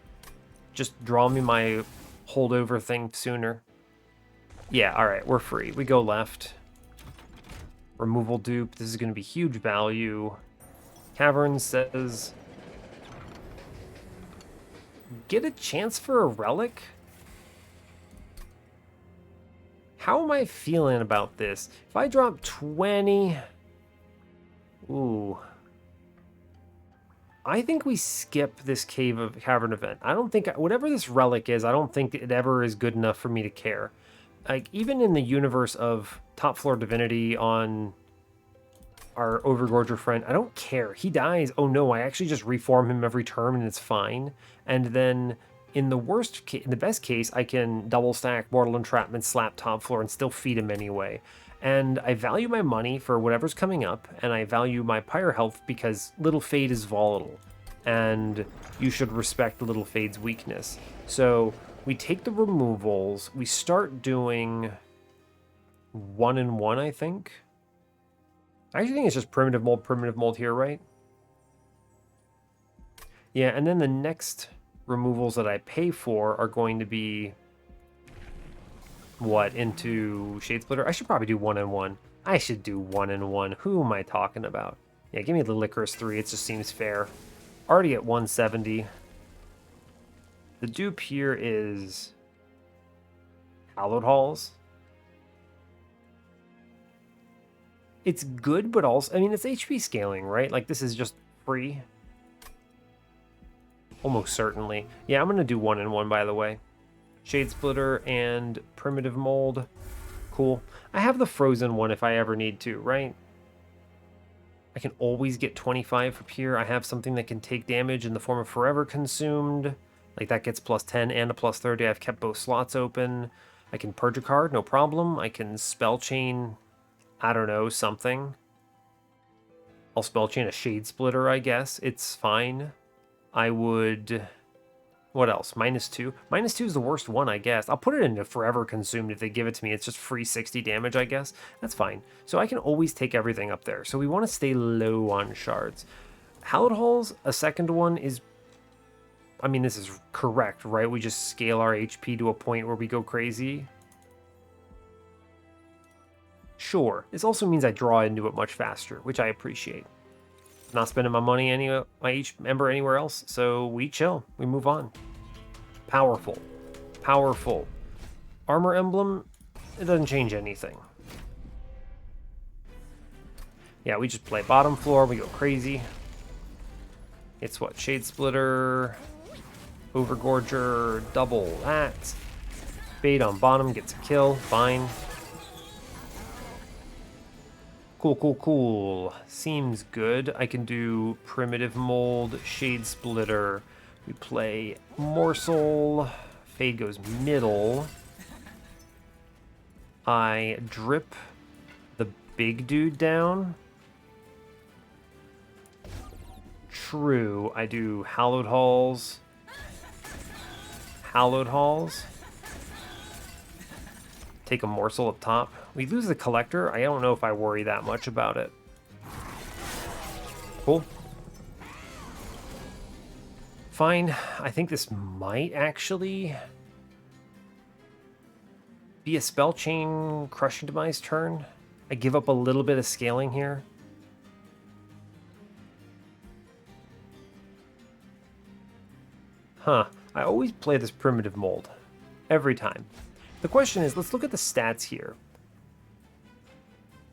Just draw me my holdover thing sooner. Yeah, alright, we're free. We go left. Removal dupe. This is going to be huge value. Cavern says... Get a chance for a relic? How am I feeling about this? If I drop 20... Ooh. I think we skip this Cavern event. I don't think... Whatever this relic is, I don't think it ever is good enough for me to care. like, even in the universe of top floor Divinity on our Overgorger friend, I don't care. He dies. Oh no, I actually just reform him every turn and it's fine. And then in the best case, I can double stack Mortal Entrapment, slap top floor, and still feed him anyway. And I value my money for whatever's coming up, and I value my Pyre health because Little Fade is volatile, and you should respect Little Fade's weakness. So we take the removals, we start doing 1-1, I think. I actually think it's just primitive mold here, right? Yeah, and then the next removals that I pay for are going to be what, into Shade Splitter? I should probably do 1-1. I should do 1-1. Who am I talking about? Yeah, give me the Little Icarus 3. It just seems fair. Already at 170. The dupe here is Hallowed Halls. It's good, but also, I mean, it's HP scaling, right? Like, this is just free. Almost certainly. Yeah, I'm going to do 1-1, by the way. Shade Splitter and Primitive Mold. Cool. I have the Frozen one if I ever need to, right? I can always get 25 up here. I have something that can take damage in the form of Forever Consumed. Like, that gets plus 10 and a plus 30. I've kept both slots open. I can purge a card, no problem. I can Spell Chain, I don't know, something. I'll Spell Chain a Shade Splitter, I guess. It's fine. I would... What else? -2. -2 is the worst one, I guess. I'll put it into Forever Consumed if they give it to me. It's just free 60 damage, I guess. That's fine. So I can always take everything up there. So we want to stay low on shards. Hallowed Halls, a second one, is... I mean, this is correct, right? We just scale our HP to a point where we go crazy. Sure. This also means I draw into it much faster, which I appreciate. Not spending my money my each member anywhere else, so we chill. We move on. Powerful. Powerful. Armor Emblem, it doesn't change anything. Yeah, we just play bottom floor, we go crazy. It's what? Shade Splitter, Overgorger, double that. Fade on bottom, gets a kill, fine. Cool, cool, cool. Seems good. I can do Primitive Mold, Shade Splitter. We play Morsel. Fade goes middle. I drip the big dude down. True. I do Hallowed Halls. Hallowed Halls. Take a Morsel up top. We lose the Collector. I don't know if I worry that much about it. Cool. Fine. I think this might actually be a Spell Chain Crushing Demise turn. I give up a little bit of scaling here. Huh. I always play this Primitive Mold. Every time. The question is, let's look at the stats here.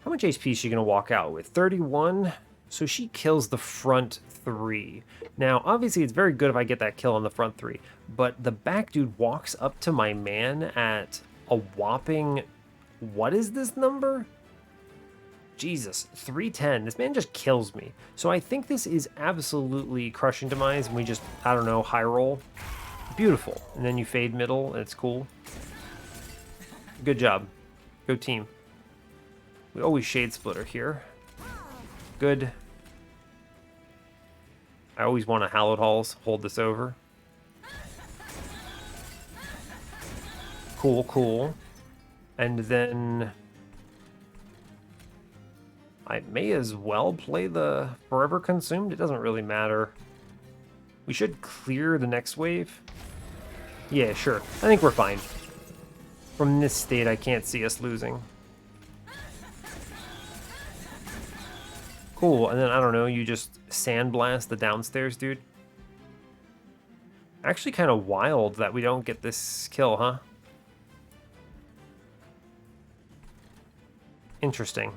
How much HP is she going to walk out with? 31? So she kills the front 3. Now, obviously, it's very good if I get that kill on the front 3. But the back dude walks up to my man at a whopping... What is this number? Jesus, 310. This man just kills me. So I think this is absolutely Crushing Demise, and we just, I don't know, high roll. Beautiful. And then you fade middle, and it's cool. Good job. Go team. We always Shade Splitter here. Good. I always want a Hallowed Halls. Hold this over. Cool, cool. And then... I may as well play the Forever Consumed. It doesn't really matter. We should clear the next wave. Yeah, sure. I think we're fine. From this state, I can't see us losing. Cool, and then, I don't know, you just sandblast the downstairs dude. Actually kind of wild that we don't get this kill, huh? Interesting.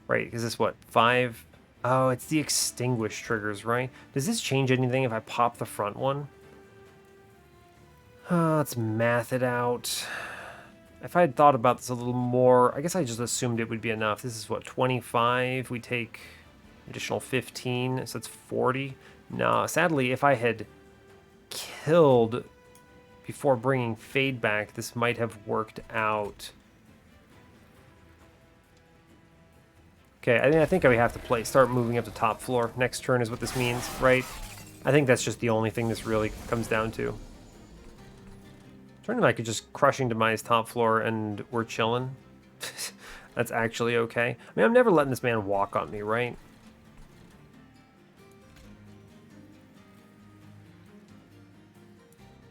Right, because this what, 5? Oh, it's the extinguish triggers, right? Does this change anything if I pop the front one? Let's math it out. If I had thought about this a little more, I guess I just assumed it would be enough. This is what, 25? We take additional 15, so it's 40. No, sadly, if I had killed before bringing Fade back, this might have worked out. Okay, I think I have to start moving up to top floor. Next turn is what this means, right? I think that's just the only thing this really comes down to. Turn I could just crushing demise top floor and we're chilling. That's actually okay. I mean, I'm never letting this man walk on me, right?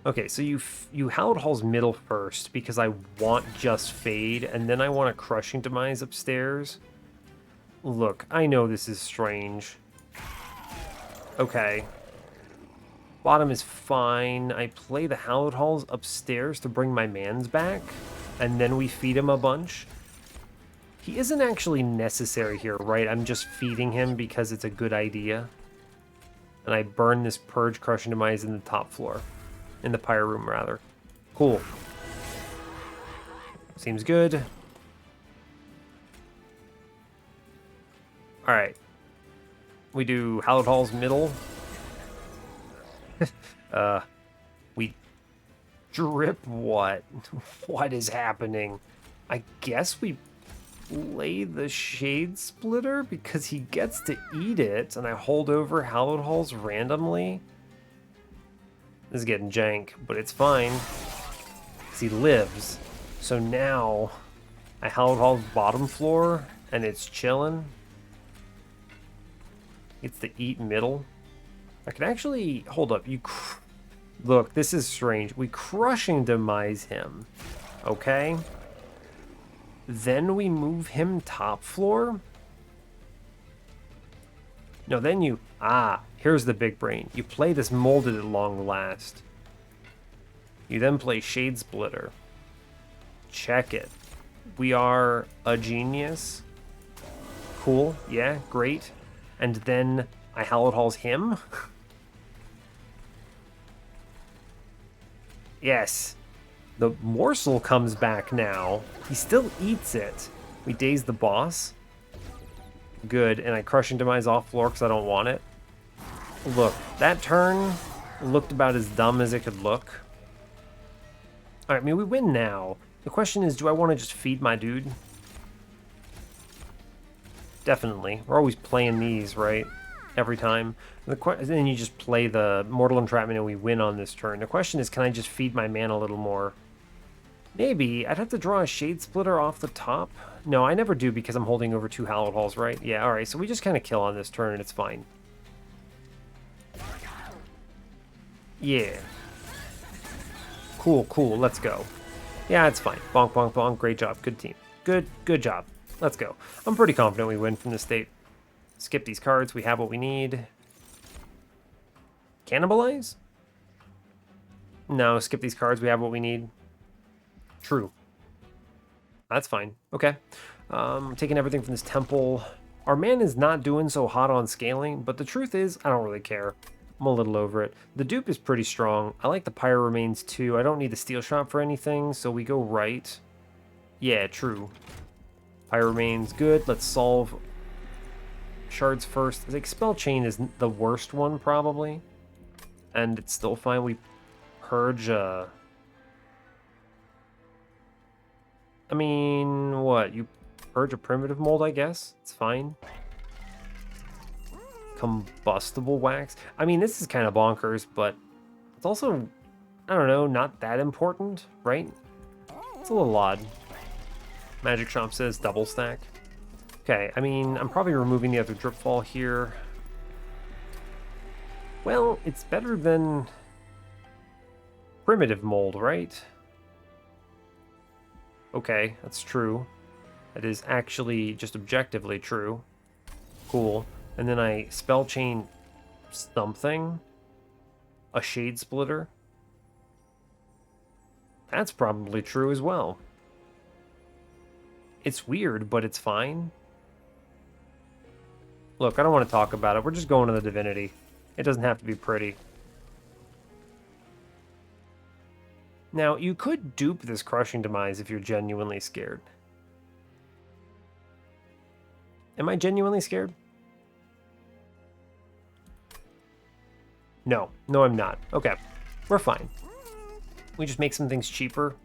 Okay, so you Hallowed Hall's middle first because I want just Fade, and then I want a Crushing Demise upstairs. Look, I know this is strange. Okay. Bottom is fine. I play the Hallowed Halls upstairs to bring my mans back, and then we feed him a bunch. He isn't actually necessary here, right? I'm just feeding him because it's a good idea. And I burn this Purge Crushing Demise in the top floor. In the Pyre Room, rather. Cool. Seems good. Alright. We do Hallowed Hall's middle. We drip what? What is happening? I guess we play the Shade Splitter because he gets to eat it, and I hold over Hallowed Halls randomly. This is getting jank, but it's fine. Because he lives. So now, I Hallowed Hall's bottom floor, and it's chilling. It's the eat middle. I can actually... Hold up. Look, this is strange. We Crushing Demise him. Okay? Then we move him top floor? No, then you... here's the big brain. You play this Molded at long last. You then play Shade Splitter. Check it. We are a genius. Cool. Yeah, great. And then I Hallowed Halls him. Yes. The morsel comes back now. He still eats it. We daze the boss. Good, and I Crushing Demise off floor because I don't want it. Look, that turn looked about as dumb as it could look. Alright, I mean, we win now. The question is, do I want to just feed my dude? Definitely. We're always playing these, right? Every time. Then you just play the Mortal Entrapment and we win on this turn. The question is, can I just feed my man a little more? Maybe. I'd have to draw a Shade Splitter off the top. No, I never do because I'm holding over 2 Hallowed Halls, right? Yeah, alright, so we just kind of kill on this turn and it's fine. Yeah. Cool, cool, let's go. Yeah, it's fine. Bonk, bonk, bonk. Great job. Good team. Good job. Let's go. I'm pretty confident we win from this state. Skip these cards. We have what we need. Cannibalize? No, skip these cards. We have what we need. True. That's fine. Okay. Taking everything from this temple. Our man is not doing so hot on scaling, but the truth is, I don't really care. I'm a little over it. The dupe is pretty strong. I like the Pyre Remains too. I don't need the Steel Shot for anything, so we go right. Yeah, true. Pyre Remains, good. Let's solve shards first. Like, Spell Chain is the worst one, probably. And it's still fine. We purge, I mean, what? You purge a Primitive Mold, I guess? It's fine. Combustible Wax. I mean, this is kind of bonkers, but it's also, I don't know, not that important, right? It's a little odd. Magic Shop says double stack. Okay, I mean, I'm probably removing the other Dripfall here. Well, it's better than Primitive Mold, right? Okay, that's true. That is actually just objectively true. Cool. And then I Spell Chain something. A Shade Splitter. That's probably true as well. It's weird, but it's fine. Look, I don't want to talk about it. We're just going to the Divinity. It doesn't have to be pretty. Now, you could dupe this Crushing Demise if you're genuinely scared. Am I genuinely scared? No. No, I'm not. Okay. We're fine. We just make some things cheaper.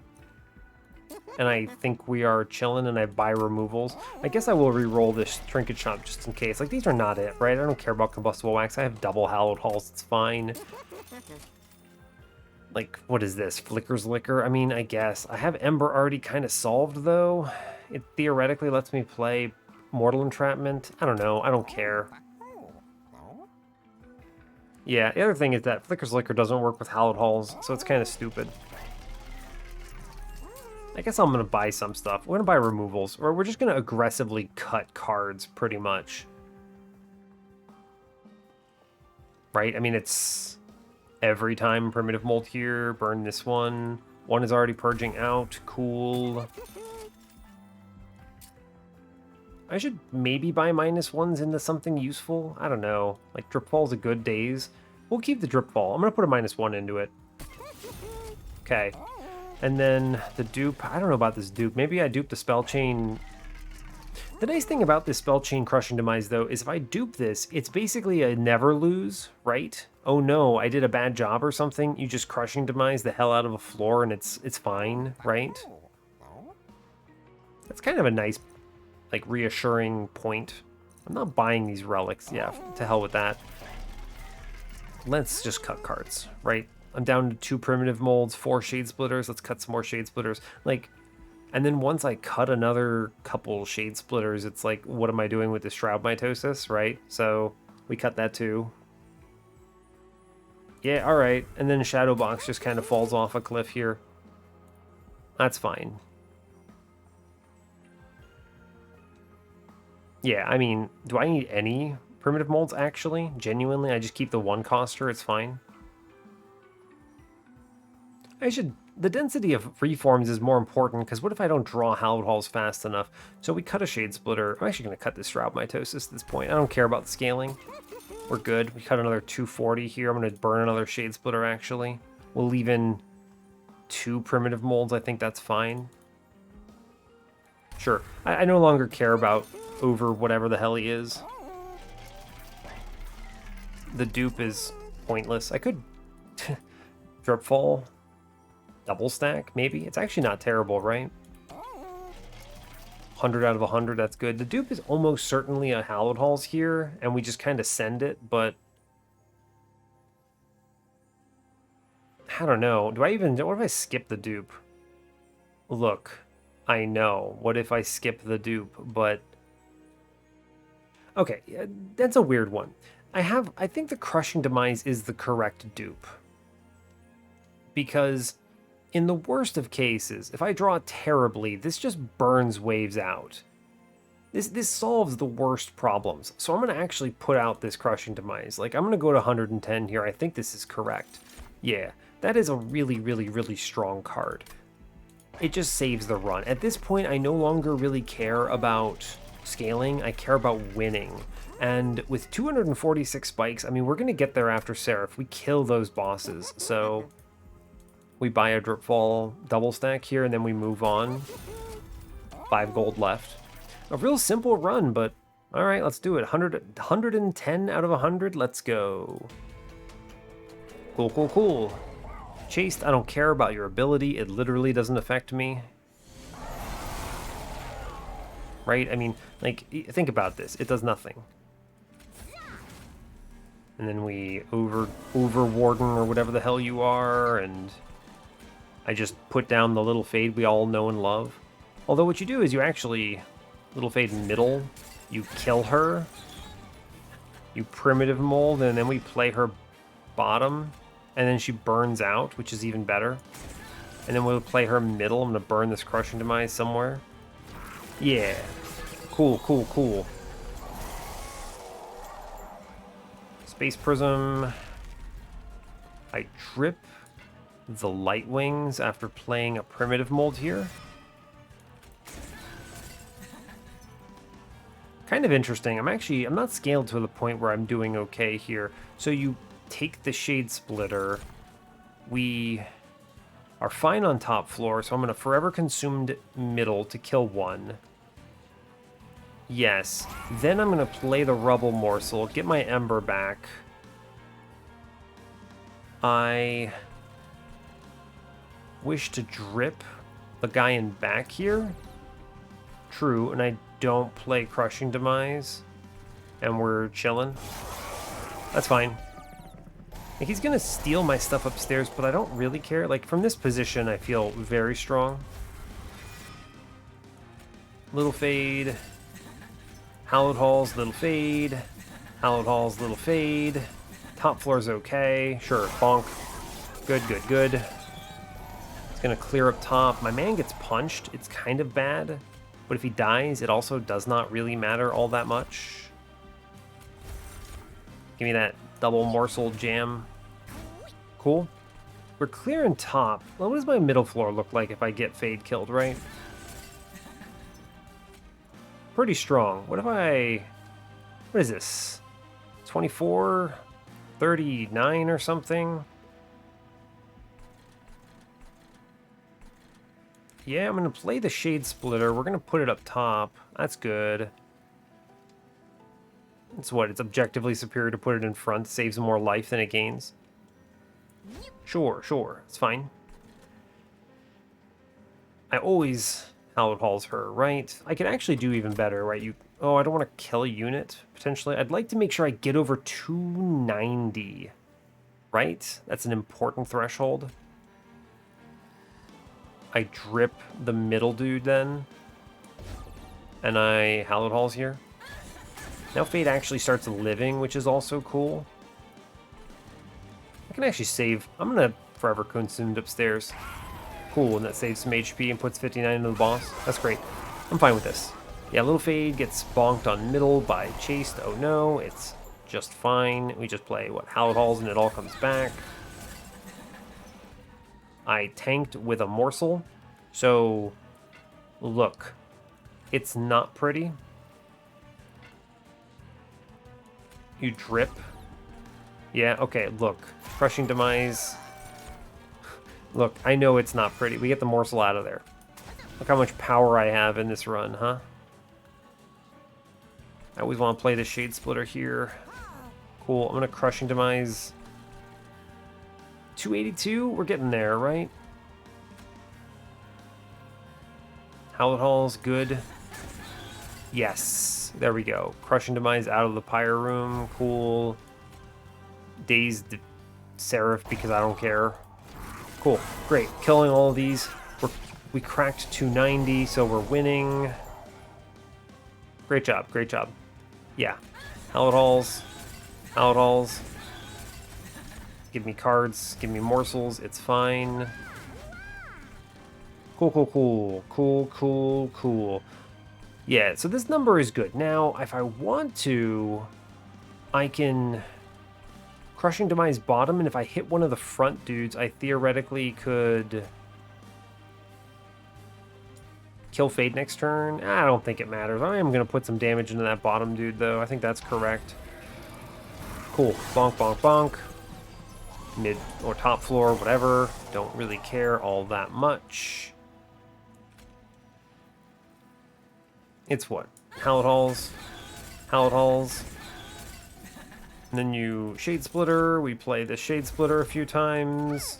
And I think we are chilling, and I buy removals. I guess I will re-roll this Trinket Shop just in case. Like, these are not it, right? I don't care about Combustible Wax. I have double Hallowed Halls. It's fine. Like, what is this? Flicker's Liquor? I mean, I guess. I have Ember already kind of solved, though. It theoretically lets me play Mortal Entrapment. I don't know. I don't care. Yeah, the other thing is that Flicker's Liquor doesn't work with Hallowed Halls, so it's kind of stupid. I guess I'm going to buy some stuff. We're going to buy removals, or we're just going to aggressively cut cards, pretty much. Right? I mean, it's every time Primitive Mold here, burn this one. One is already purging out. Cool. I should maybe buy -1s into something useful. I don't know. Like, Drip Fall's a good days. We'll keep the Drip Fall. I'm going to put a -1 into it. Okay. And then the dupe. I don't know about this dupe. Maybe I dupe the Spell Chain. The nice thing about this Spell Chain Crushing Demise, though, is if I dupe this, it's basically a never lose, right? Oh no, I did a bad job or something. You just Crushing Demise the hell out of a floor and it's fine, right? That's kind of a nice, like, reassuring point. I'm not buying these relics. Yeah, to hell with that. Let's just cut cards, right? I'm down to 2 Primitive Molds, 4 Shade Splitters. Let's cut some more Shade Splitters. Like, and then once I cut another couple Shade Splitters, it's like, what am I doing with this Shroud Mitosis, right? So we cut that too. Yeah, all right. And then Shadow Box just kind of falls off a cliff here. That's fine. Yeah, I mean, do I need any Primitive Molds, actually? Genuinely, I just keep the 1-coster, it's fine. The density of reforms is more important, because what if I don't draw Hallowed Halls fast enough? So we cut a Shade Splitter. I'm actually going to cut this Shroud Mitosis at this point. I don't care about the scaling. We're good. We cut another 240 here. I'm going to burn another Shade Splitter, actually. We'll leave in 2 Primitive Molds. I think that's fine. Sure. I no longer care about over whatever the hell he is. The dupe is pointless. I could Drip Fall. Double stack, maybe? It's actually not terrible, right? 100 out of 100, that's good. The dupe is almost certainly a Hallowed Halls here, and we just kind of send it, but I don't know. What if I skip the dupe? Look, I know. What if I skip the dupe, but okay, that's a weird one. I think the Crushing Demise is the correct dupe. Because in the worst of cases, if I draw terribly, this just burns waves out. This solves the worst problems. So I'm going to actually put out this Crushing Demise. Like, I'm going to go to 110 here. I think this is correct. Yeah, that is a really, really, really strong card. It just saves the run. At this point, I no longer really care about scaling. I care about winning. And with 246 spikes, I mean, we're going to get there after Seraph. We kill those bosses, so we buy a Drip Fall double stack here, and then we move on. 5 gold left. A real simple run, but all right, let's do it. 110 out of 100. Let's go. Cool, cool, cool. Chased, I don't care about your ability. It literally doesn't affect me. Right? I mean, like, think about this. It does nothing. And then we over Warden or whatever the hell you are, and I just put down the Little Fade we all know and love. Although what you do is you actually, Little Fade middle, you kill her, you Primitive Mold, and then we play her bottom, and then she burns out, which is even better. And then we'll play her middle. I'm going to burn this Crushing Demise somewhere. Yeah. Cool, cool, cool. Space Prism. I drip the Light Wings after playing a Primitive Mold here. Kind of interesting. I'm not scaled to the point where I'm doing okay here. So you take the Shade Splitter. We are fine on top floor, so I'm going to forever consumed middle to kill one. Yes. Then I'm going to play the rubble morsel, get my ember back. I wish to drip the guy in back here. True, and I don't play Crushing Demise. And we're chilling. That's fine. Like, he's gonna steal my stuff upstairs, but I don't really care. Like, from this position, I feel very strong. Little fade. Hallowed Halls, little fade. Hallowed Halls, little fade. Top floor's okay. Sure, bonk. Good, good, good. It's gonna clear up top. My man gets punched. It's kind of bad. But if he dies, it also does not really matter all that much. Give me that double morsel jam. Cool. We're clearing top. Well, what does my middle floor look like if I get Fade killed, right? Pretty strong. What if I... What is this? 24? 39 or something? Yeah, I'm going to play the Shade Splitter. We're going to put it up top. That's good. It's what? It's objectively superior to put it in front. Saves more life than it gains. Sure, sure. It's fine. I always Hallowed Halls her, right? I could actually do even better, right? Oh, I don't want to kill a unit, potentially. I'd like to make sure I get over 290, right? That's an important threshold. I drip the middle dude then. And I Hallowed Halls here. Now Fade actually starts living, which is also cool. I can actually save. I'm going to forever consumed upstairs. Cool, and that saves some HP and puts 59 into the boss. That's great. I'm fine with this. Yeah, Little Fade gets bonked on middle by Chased. Oh no, it's just fine. We just play, what, Hallowed Halls and it all comes back. I tanked with a morsel. So, look. It's not pretty. You drip. Yeah, okay, look. Crushing Demise. Look, I know it's not pretty. We get the morsel out of there. Look how much power I have in this run, huh? I always want to play the Shade Splitter here. Cool, I'm going to Crushing Demise. 282? We're getting there, right? Hallowed Halls, good. Yes, there we go. Crushing Demise out of the Pyre Room, cool. Dazed Seraph because I don't care. Cool, great. Killing all of these. We cracked 290, so we're winning. Great job, great job. Yeah. Hallowed Halls. Hallowed Halls. Give me cards, give me morsels, it's fine. Cool, cool, cool. Cool, cool, cool. Yeah, so this number is good. Now, if I want to, I can Crushing Demise bottom, and if I hit one of the front dudes, I theoretically could kill Fade next turn. I don't think it matters. I am going to put some damage into that bottom dude, though. I think that's correct. Cool. Bonk, bonk, bonk. Mid or top floor, whatever. Don't really care all that much. It's what? Hallowed Halls. Hallowed Halls. And then you Shade Splitter. We play the Shade Splitter a few times.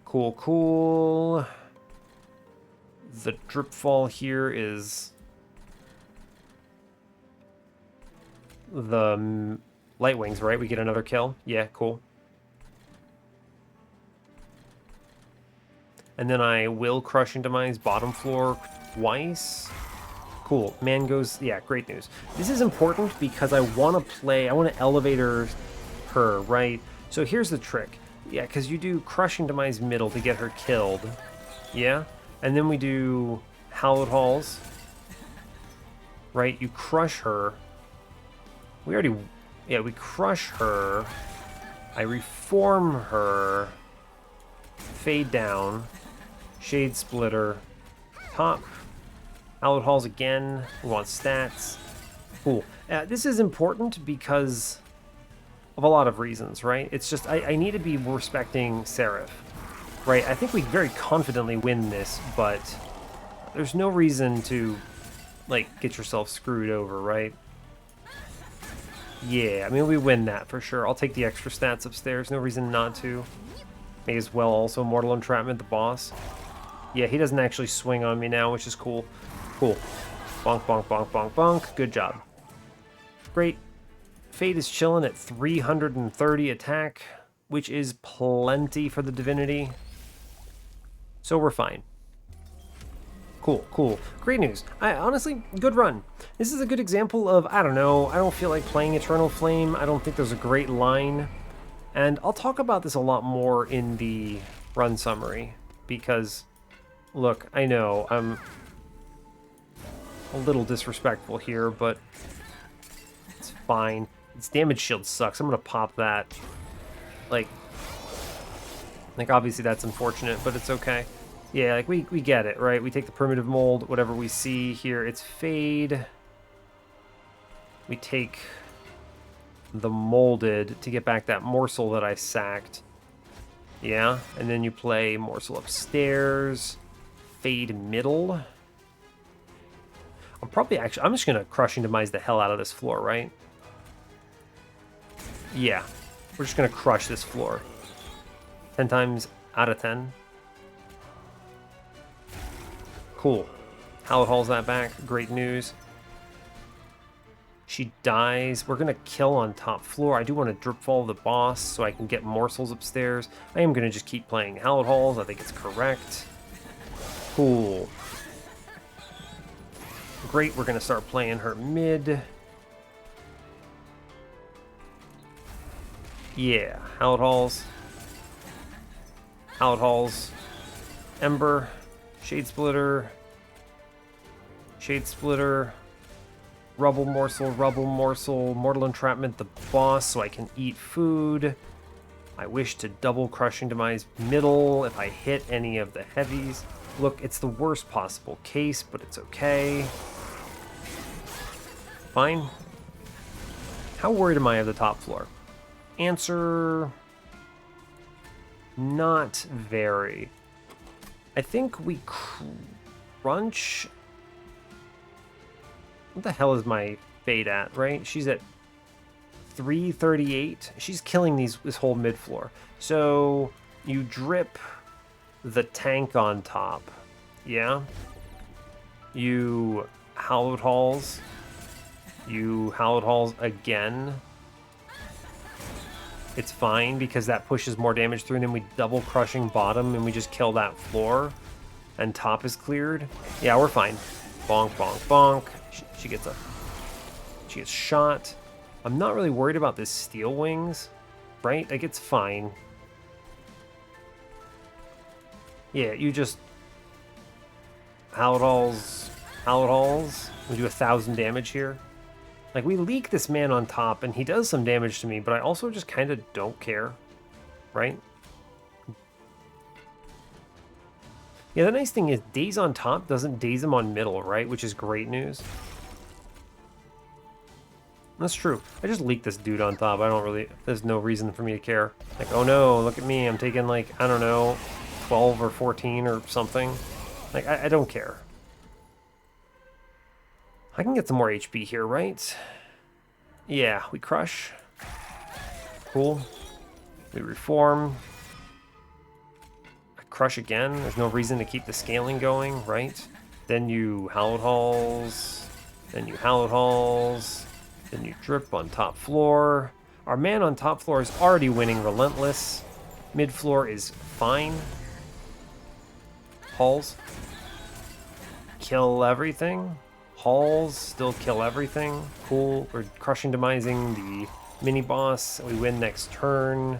Cool, cool. The drip fall here is the Light Wings, right? We get another kill. Yeah, cool. And then I will Crushing Demise bottom floor twice. Cool. Man goes... Yeah, great news. This is important because I want to play... I want to elevator her, right? So here's the trick. Yeah, because you do Crushing Demise middle to get her killed. Yeah? And then we do Hallowed Halls. Right? You crush her. We already... Yeah, we crush her. I reform her. Fade down. Shade Splitter. Top. Hallowed Halls again. We want stats. Cool. This is important because of a lot of reasons, right? It's just, I need to be respecting Seraph. right? I think we very confidently win this, but there's no reason to, like, get yourself screwed over, right? Yeah, I mean, we win that for sure. I'll take the extra stats upstairs. No reason not to. May as well also Mortal Entrapment the boss. Yeah, he doesn't actually swing on me now, which is cool. Cool. Bonk, bonk, bonk, bonk, bonk. Good job. Great. Fate is chilling at 330 attack, which is plenty for the Divinity. So we're fine. Cool, cool. Great news. Honestly, good run. This is a good example of, I don't know, I don't feel like playing Eternal Flame. I don't think there's a great line. And I'll talk about this a lot more in the run summary, because, look, I know I'm a little disrespectful here, but it's fine. Its damage shield sucks. I'm going to pop that. Like, obviously that's unfortunate, but it's okay. Yeah, like, we get it, right? We take the primitive mold, whatever we see here. It's fade. We take the molded to get back that morsel that I sacked. Yeah, and then you play morsel upstairs. Fade middle. I'm just going to crushing demise the hell out of this floor, right? Yeah, we're just going to crush this floor. 10 times out of 10. Cool. Hallowed hauls that back. Great news. She dies. We're going to kill on top floor. I do want to drip fall the boss so I can get morsels upstairs. I am going to just keep playing Hallowed Halls. I think it's correct. Cool. Great. We're going to start playing her mid. Yeah. Hallowed Halls. Hallowed Halls. Ember. Shade Splitter. Shade Splitter. Rubble Morsel, Mortal Entrapment the boss so I can eat food. I wish to double Crushing Demise middle if I hit any of the heavies. Look, it's the worst possible case, but it's okay. Fine. How worried am I of the top floor? Answer... not very. I think we crunch... What the hell is my fate at, right? She's at 338. She's killing this whole mid floor. So you drip the tank on top. Yeah. You Hallowed Halls. You Hallowed Halls again. It's fine because that pushes more damage through, and then we double crushing bottom and we just kill that floor. And top is cleared. Yeah, we're fine. Bonk, bonk, bonk. She gets shot. I'm not really worried about this steel wings, right? Like, it's fine. Yeah, you just Hallowed Halls. We do 1,000 damage here. Like, we leak this man on top, and he does some damage to me, but I also just kind of don't care, right? Yeah, the nice thing is daze on top doesn't daze him on middle, right? Which is great news. That's true. I just leaked this dude on top. There's no reason for me to care. Like, oh no, look at me. I'm taking, like, I don't know, 12 or 14 or something. Like, I don't care. I can get some more HP here, right? Yeah, we crush. Cool. We reform. Crush again. There's no reason to keep the scaling going, right? Then you Hallowed Halls. Then you Hallowed Halls. Then you drip on top floor. Our man on top floor is already winning Relentless. Mid floor is fine. Halls. Kill everything. Halls still kill everything. Cool. We're Crushing Demising the mini boss. We win next turn.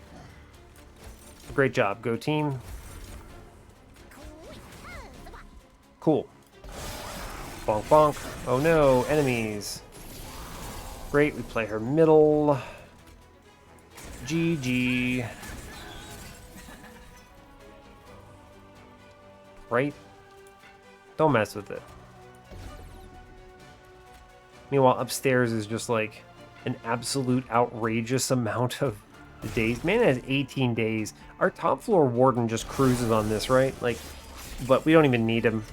Great job. Go team. Cool. Bonk, bonk. Oh no, enemies. Great, we play her middle. GG. Right? Don't mess with it. Meanwhile, upstairs is just like an absolute outrageous amount of The days. Mana has 18 days. Our top floor warden just cruises on this, right? Like, but we don't even need him.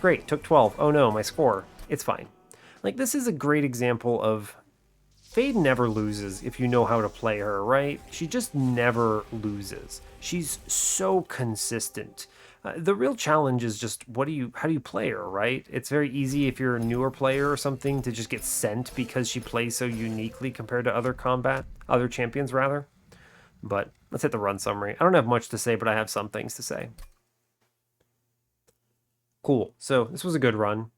Great, took 12. Oh no, my score. It's fine. Like, this is a great example of Fade never loses if you know how to play her, right? She just never loses. She's so consistent. The real challenge is just how do you play her, right? It's very easy if you're a newer player or something to just get sent because she plays so uniquely compared to other champions rather. But let's hit the run summary. I don't have much to say, but I have some things to say. Cool. So this was a good run.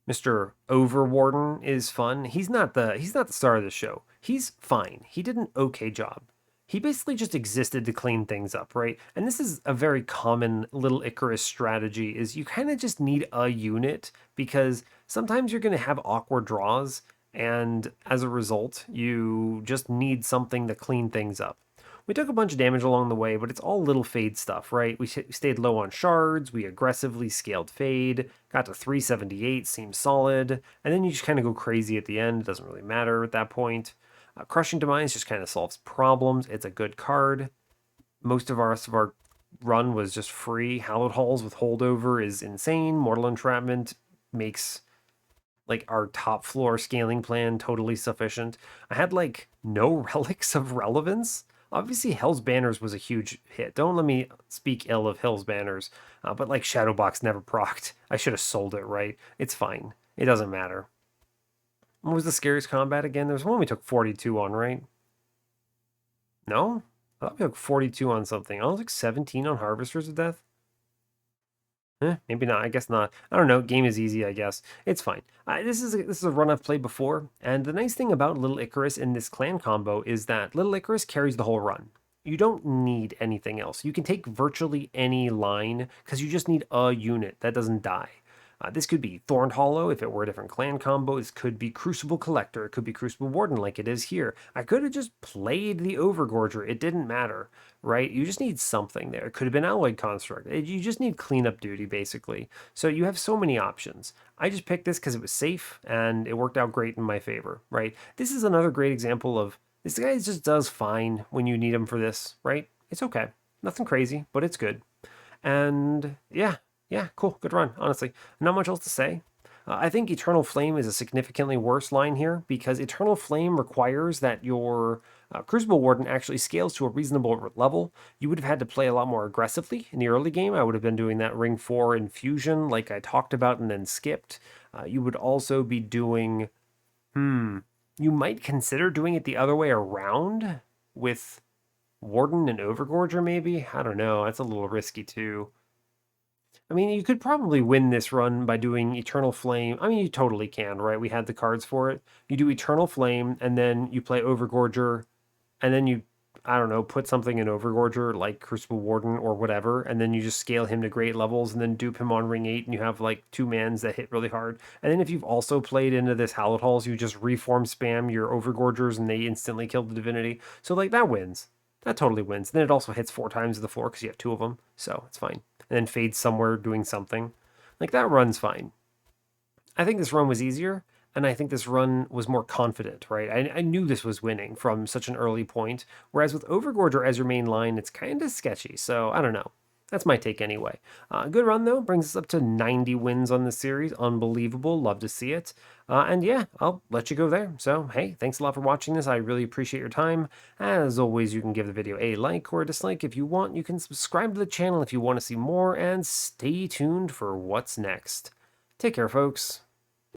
Mr. Overwarden is fun. He's not the star of the show. He's fine. He did an okay job. He basically just existed to clean things up, right? And this is a very common Little Icarus strategy is you kind of just need a unit because sometimes you're going to have awkward draws and as a result, you just need something to clean things up. We took a bunch of damage along the way, but it's all little Fade stuff, right? We stayed low on shards, we aggressively scaled Fade, got to 378, seems solid, and then you just kind of go crazy at the end. It doesn't really matter at that point. Crushing Demise just kind of solves problems. It's a good card. Most of our run was just free. Hallowed Halls with Holdover is insane. Mortal Entrapment makes like our top floor scaling plan totally sufficient. I had like no relics of relevance. Obviously, Hell's Banners was a huge hit. Don't let me speak ill of Hell's Banners, but like Shadowbox never procced. I should have sold it, right? It's fine. It doesn't matter. What was the scariest combat again? There was one we took 42 on, right? No? I thought we took 42 on something. I was like 17 on Harvesters of Death. Maybe not. I guess not. I don't know. Game is easy, I guess. It's fine. This is a run I've played before, and the nice thing about Little Icarus in this clan combo is that Little Icarus carries the whole run. You don't need anything else. You can take virtually any line because you just need a unit that doesn't die. This could be Thorned Hollow if it were a different clan combo. This could be Crucible Collector. It could be Crucible Warden like it is here. I could have just played the Overgorger. It didn't matter, right? You just need something there. It could have been Alloyed Construct. You just need cleanup duty, basically. So you have so many options. I just picked this because it was safe, and it worked out great in my favor, right? This is another great example of this guy just does fine when you need him for this, right? It's okay. Nothing crazy, but it's good. And yeah, cool. Good run, honestly. Not much else to say. I think Eternal Flame is a significantly worse line here because Eternal Flame requires that your Crucible Warden actually scales to a reasonable level. You would have had to play a lot more aggressively in the early game. I would have been doing that Ring 4 infusion like I talked about and then skipped. You would also be doing, you might consider doing it the other way around with Warden and Overgorger maybe? I don't know. That's a little risky too. I mean, you could probably win this run by doing Eternal Flame. I mean, you totally can, right? We had the cards for it. You do Eternal Flame, and then you play Overgorger, and then you, I don't know, put something in Overgorger, like Crucible Warden or whatever, and then you just scale him to great levels, and then dupe him on Ring 8, and you have, like, 2 mans that hit really hard. And then if you've also played into this Hallowed Halls, you just reform spam your Overgorgers, and they instantly kill the Divinity. So, like, that wins. That totally wins. Then it also hits 4 times the floor because you have 2 of them, so it's fine. And then fades somewhere doing something. Like, that run's fine. I think this run was easier, and I think this run was more confident, right? I knew this was winning from such an early point, whereas with Overgorger as your main line, it's kind of sketchy, so I don't know. That's my take anyway. Good run, though. Brings us up to 90 wins on the series. Unbelievable. Love to see it. And yeah, I'll let you go there. So, hey, thanks a lot for watching this. I really appreciate your time. As always, you can give the video a like or a dislike if you want. You can subscribe to the channel if you want to see more. And stay tuned for what's next. Take care, folks.